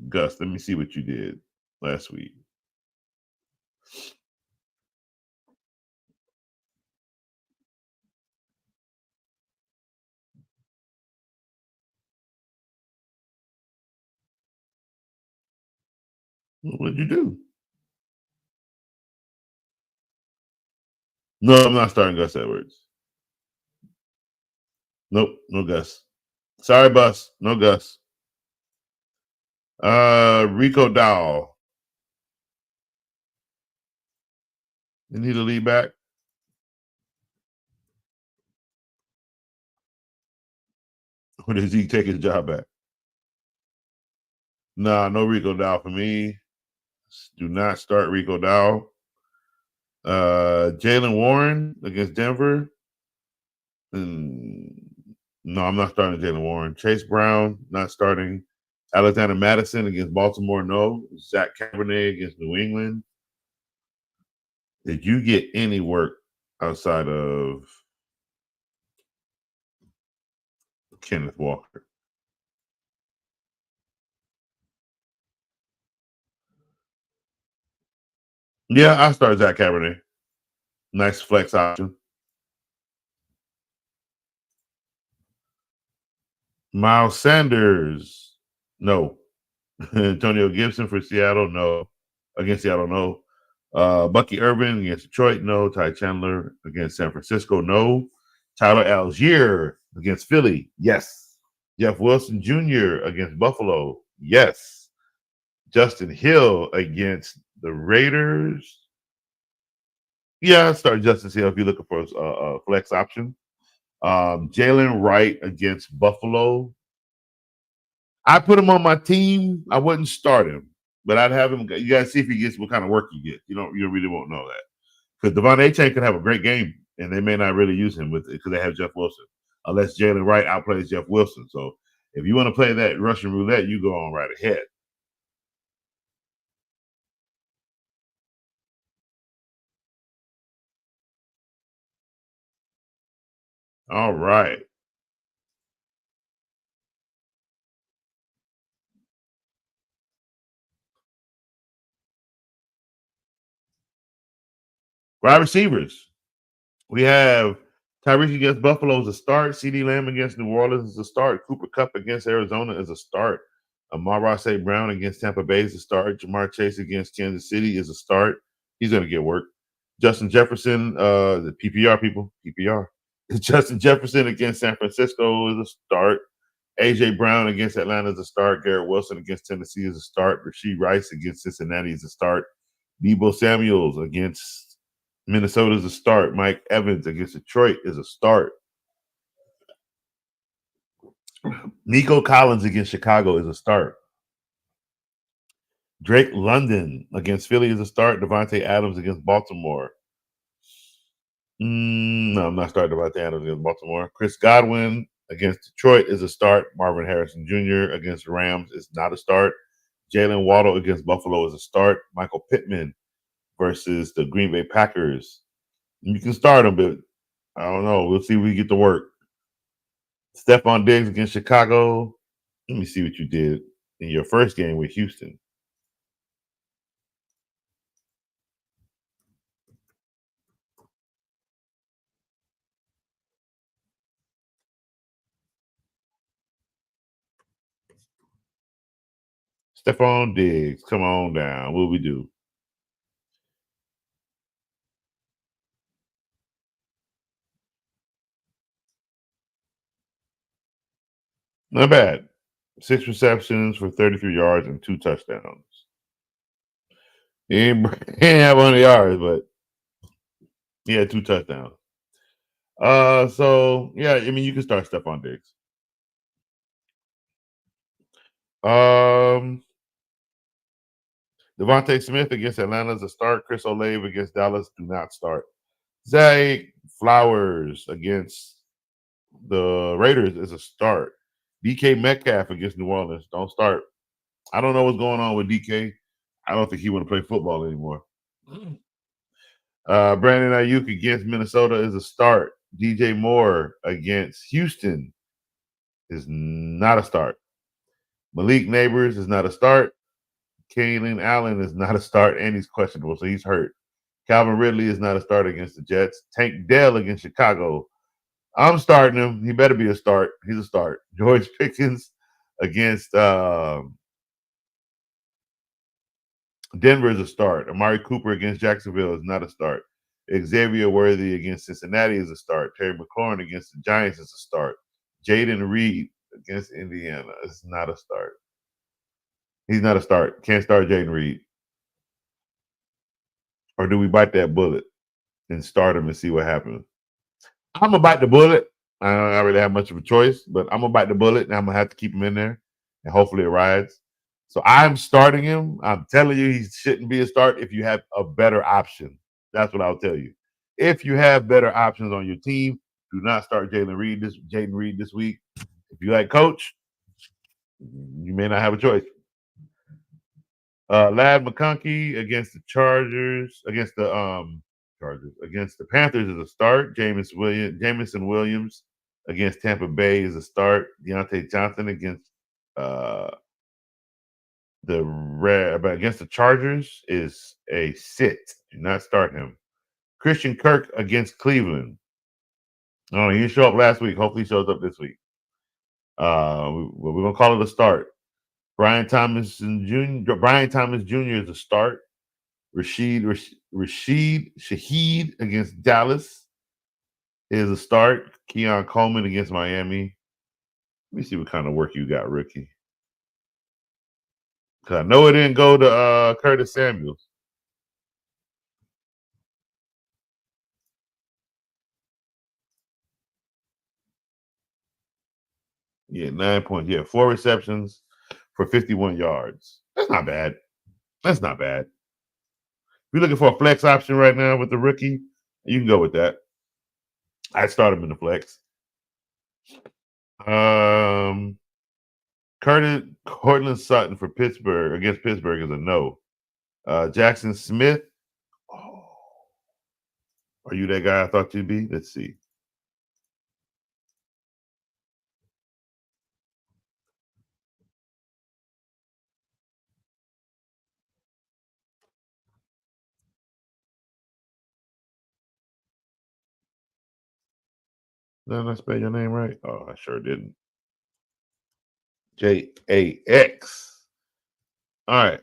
Gus, let me see what you did last week. What did you do? No, I'm not starting Gus Edwards. Nope, no Gus. Sorry, Bus. No Gus. Rico Dowell. You need a lead back. Or does he take his job back? Nah, no Rico Dow for me. Do not start Rico Dow. Jalen Warren against Denver. No, I'm not starting Jalen Warren. Chase Brown, not starting. Alexander Madison against Baltimore, no. Zach Cabernet against New England. Did you get any work outside of Kenneth Walker? Yeah, I start Zach Cabernet. Nice flex option. Miles Sanders, no. Antonio Gibson for Seattle, no. Against Seattle, no. Bucky Irvin against Detroit, no. Ty Chandler against San Francisco, no. Tyler Algier against Philly, yes. Jeff Wilson Jr. against Buffalo, yes. Justin Hill against the Raiders. Yeah, start Justin Hill if you're looking for a flex option. Jalen Wright against Buffalo. I put him on my team. I wouldn't start him, but I'd have him. You gotta see if he gets what kind of work he gets. You really won't know that because Devon Achane could have a great game, and they may not really use him with it because they have Jeff Wilson, unless Jalen Wright outplays Jeff Wilson. So if you want to play that Russian roulette, you go on right ahead. All right. Wide receivers. We have Tyreek against Buffalo is a start. CeeDee Lamb against New Orleans is a start. Cooper Kupp against Arizona is a start. Amon-Ra St. Brown against Tampa Bay is a start. Jamar Chase against Kansas City is a start. He's going to get work. Justin Jefferson, the PPR people, PPR. Justin Jefferson against San Francisco is a start. A.J. Brown against Atlanta is a start. Garrett Wilson against Tennessee is a start. Rashee Rice against Cincinnati is a start. Deebo Samuels against Minnesota is a start. Mike Evans against Detroit is a start. Nico Collins against Chicago is a start. Drake London against Philly is a start. Devontae Adams against Baltimore. No, I'm not starting Devontae Adams against Baltimore. Chris Godwin against Detroit is a start. Marvin Harrison Jr. against the Rams is not a start. Jalen Waddle against Buffalo is a start. Michael Pittman versus the Green Bay Packers. You can start him, but I don't know. We'll see if we get to work. Stephon Diggs against Chicago. Let me see what you did in your first game with Houston. Stephon Diggs, come on down. What we do? Not bad. 6 receptions for 33 yards and 2 touchdowns. He ain't have 100 yards, but he had 2 touchdowns. So yeah, I mean you can start Stephon Diggs. Devontae Smith against Atlanta is a start. Chris Olave against Dallas, do not start. Zay Flowers against the Raiders is a start. DK Metcalf against New Orleans, don't start. I don't know what's going on with DK. I don't think he want to play football anymore. Brandon Ayuk against Minnesota is a start. DJ Moore against Houston is not a start. Malik Neighbors is not a start. Kalen Allen is not a start, and he's questionable, so he's hurt. Calvin Ridley is not a start against the Jets. Tank Dell against Chicago. I'm starting him. He better be a start. He's a start. George Pickens against Denver is a start. Amari Cooper against Jacksonville is not a start. Xavier Worthy against Cincinnati is a start. Terry McLaurin against the Giants is a start. Jaden Reed against Indiana is not a start. He's not a start. Can't start Jaden Reed. Or do we bite that bullet and start him and see what happens? I'm going to bite the bullet I don't really have much of a choice, but I'm gonna bite the bullet and I'm gonna have to keep him in there, and hopefully it rides. So I'm starting him. I'm telling you, he shouldn't be a start if you have a better option. That's what I'll tell you. If you have better options on your team, do not start Jaden Reed this week. If you like Coach, you may not have a choice. Lad McConkey against the Chargers, against the Panthers is a start. Jamison Williams against Tampa Bay is a start. Deontay Johnson against against the Chargers is a sit. Do not start him. Christian Kirk against Cleveland. Oh, he didn't show up last week. Hopefully he shows up this week. We're gonna call it a start. Brian Thomas Jr. is a start. Shaheed against Dallas is a start. Keon Coleman against Miami. Let me see what kind of work you got, rookie. Because I know it didn't go to Curtis Samuels. Yeah, 9 points. Yeah, 4 receptions for 51 yards. That's not bad. That's not bad. If you're looking for a flex option right now with the rookie, you can go with that. I'd start him in the flex. Cortland Sutton for Pittsburgh against Pittsburgh is a no. Jackson Smith. Oh, are you that guy I thought you'd be? Let's see. Did I spell your name right? Oh, I sure didn't. Jax. All right.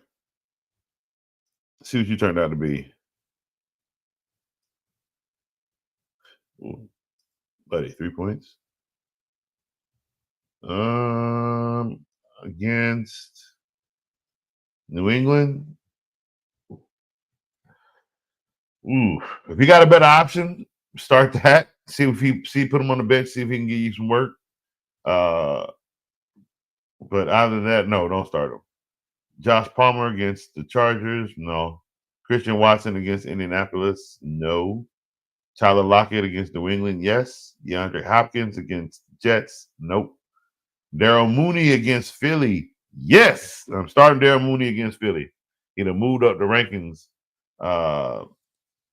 See what you turned out to be. Ooh, buddy, 3 points. Against New England. Ooh, if you got a better option, start that. Put him on the bench, see if he can get you some work. But other than that, no, don't start him. Josh Palmer against the Chargers, no. Christian Watson against Indianapolis, no. Tyler Lockett against New England, yes. DeAndre Hopkins against Jets, nope. Daryl Mooney against Philly, yes. I'm starting Daryl Mooney against Philly. He done moved up the rankings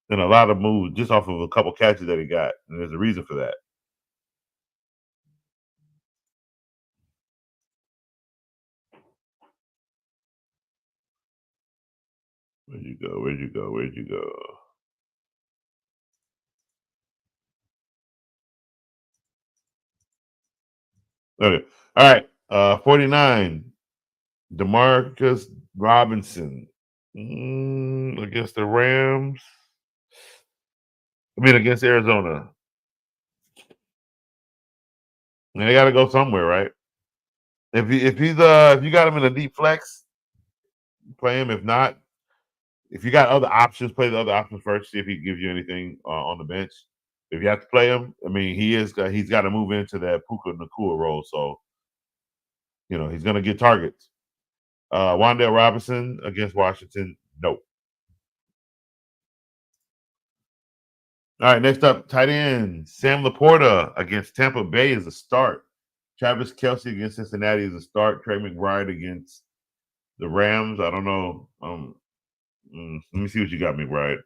in a lot of moves just off of a couple catches that he got, and there's a reason for that. Where'd you go? Okay. All right. 49. DeMarcus Robinson against the Rams. Against Arizona. And they got to go somewhere, right? If you got him in a deep flex, play him. If not, if you got other options, play the other options first. See if he gives you anything on the bench. If you have to play him, he's got to move into that Puka Nacua role. So, he's going to get targets. Wan'Dale Robinson against Washington, nope. All right, next up, tight end Sam Laporta against Tampa Bay is a start. Travis Kelce against Cincinnati is a start. Trey McBride against the Rams. I don't know. Let me see what you got, McBride.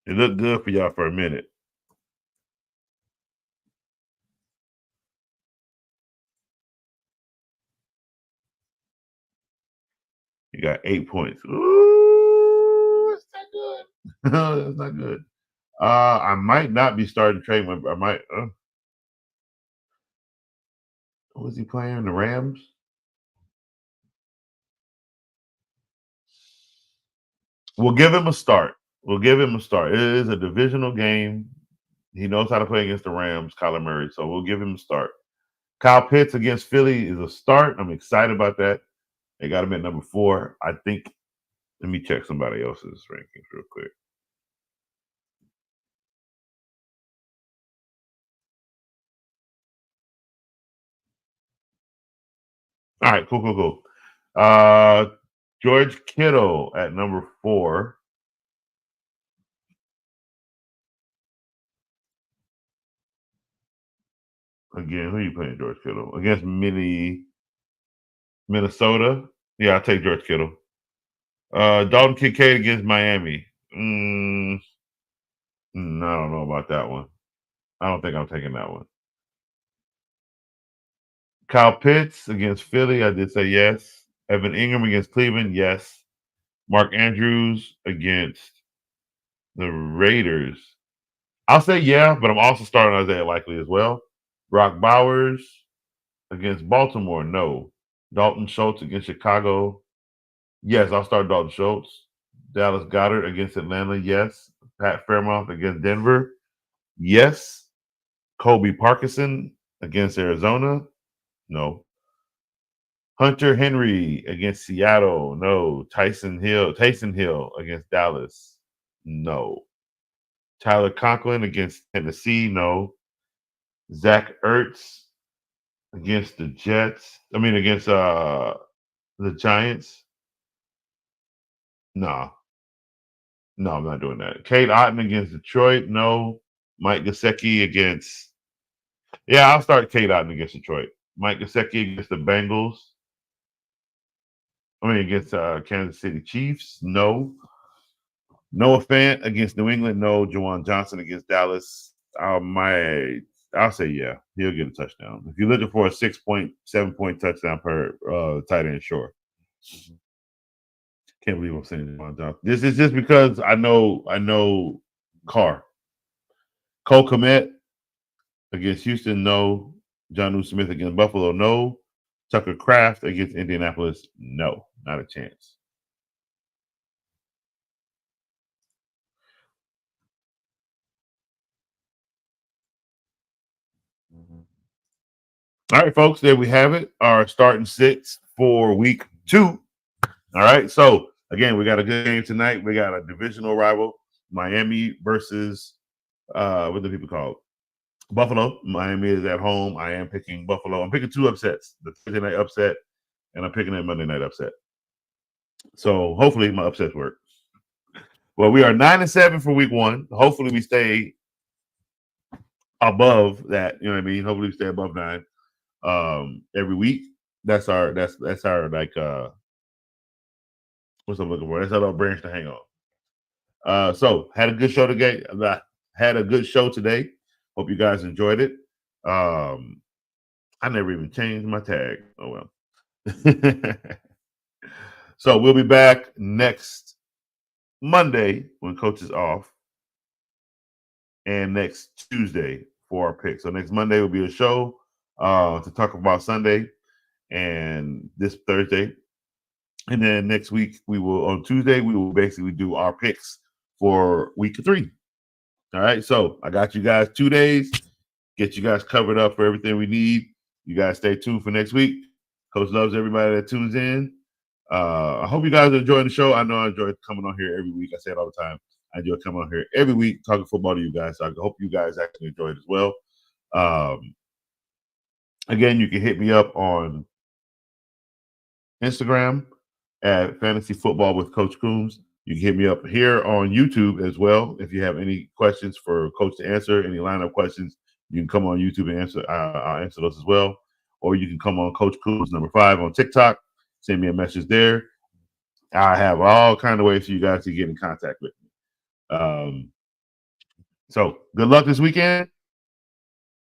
It looked good for y'all for a minute. You got 8 points. Ooh, that's not good. No, that's not good. I might not be starting Trey. I might. Was he playing the Rams? We'll give him a start. It is a divisional game. He knows how to play against the Rams, Kyler Murray. So we'll give him a start. Kyle Pitts against Philly is a start. I'm excited about that. They got him at number 4. I think. Let me check somebody else's rankings real quick. All right, cool. George Kittle at number 4. Again, who are you playing, George Kittle? Against Minnesota? Yeah, I'll take George Kittle. Dalton Kincaid against Miami. I don't know about that one. I don't think I'm taking that one. Kyle Pitts against Philly. I did say yes. Evan Ingram against Cleveland. Yes. Mark Andrews against the Raiders. I'll say yeah, but I'm also starting Isaiah Likely as well. Brock Bowers against Baltimore. No. Dalton Schultz against Chicago. Yes, I'll start Dalton Schultz. Dallas Goedert against Atlanta. Yes. Pat Fairmouth against Denver. Yes. Kobe Parkinson against Arizona. No. Hunter Henry against Seattle. No. Taysom Hill against Dallas. No. Tyler Conklin against Tennessee. No. Zach Ertz against the Jets. Against the Giants. No, I'm not doing that. Kate Otten against Detroit. No. Mike Gesicki against. Yeah, I'll start Kate Otten against Detroit. Mike Gesicki against the Bengals. Against Kansas City Chiefs. No. Noah Fant against New England. No. Juwan Johnson against Dallas. I'll say yeah. He'll get a touchdown. If you're looking for a 7-point touchdown per tight end, sure. Can't believe I'm saying Juwan Johnson. This is just because I know Carr. Cole Kmet against Houston. No. Jonnu Smith against Buffalo. No. Tucker Kraft against Indianapolis. No. Not a chance. All right, folks, there we have it. Our starting 6 for week 2. All right, so again, we got a good game tonight. We got a divisional rival, Miami versus what do people call it? Buffalo. Miami is at home. I am picking Buffalo. I'm picking 2 upsets, the Thursday night upset, and I'm picking a Monday night upset. So hopefully my upsets work. Well, we are 9-7 for week 1. Hopefully we stay above that. You know what I mean? Hopefully we stay above 9 every week. That's our like what's I'm looking for? That's our little branch to hang on. So had a good show today. Hope you guys enjoyed it. I never even changed my tag. Oh well. So we'll be back next Monday when Coach is off, and next Tuesday for our picks. So next Monday will be a show to talk about Sunday and this Thursday. And then next week on Tuesday, we will basically do our picks for week 3. All right. So I got you guys 2 days, get you guys covered up for everything we need. You guys stay tuned for next week. Coach loves everybody that tunes in. I hope you guys are enjoying the show. I know I enjoy coming on here every week. I say it all the time. I enjoy coming on here every week talking football to you guys. So I hope you guys actually enjoy it as well. Again, you can hit me up on Instagram at Fantasy Football with Coach Coombs. You can hit me up here on YouTube as well. If you have any questions for Coach to answer, any lineup questions, you can come on YouTube and answer. I'll answer those as well. Or you can come on Coach Coombs #5 on TikTok. Send me a message there. I have all kind of ways for you guys to get in contact with me. So good luck this weekend.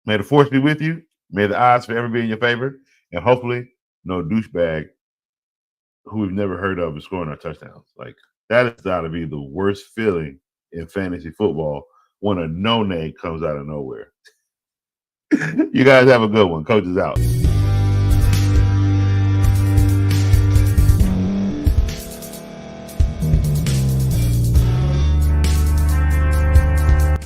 May the force be with you. May the odds forever be in your favor. And hopefully no douchebag who we've never heard of is scoring our touchdowns. Like, that has got to be the worst feeling in fantasy football when a no-name comes out of nowhere. You guys have a good one. Coach is out.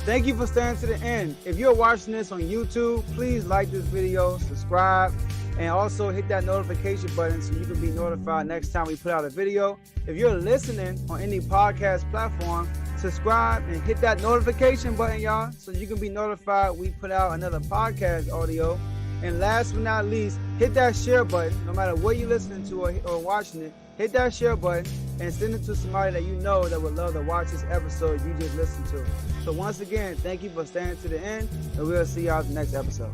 Thank you for staying to the end. If you're watching this on YouTube, please like this video, subscribe, and also hit that notification button so you can be notified next time we put out a video. If you're listening on any podcast platform, subscribe and hit that notification button, y'all, so you can be notified we put out another podcast audio. And last but not least, hit that share button. No matter what you're listening to or watching it, hit that share button and send it to somebody that you know that would love to watch this episode you just listened to. So once again, thank you for staying to the end, and we'll see y'all in the next episode.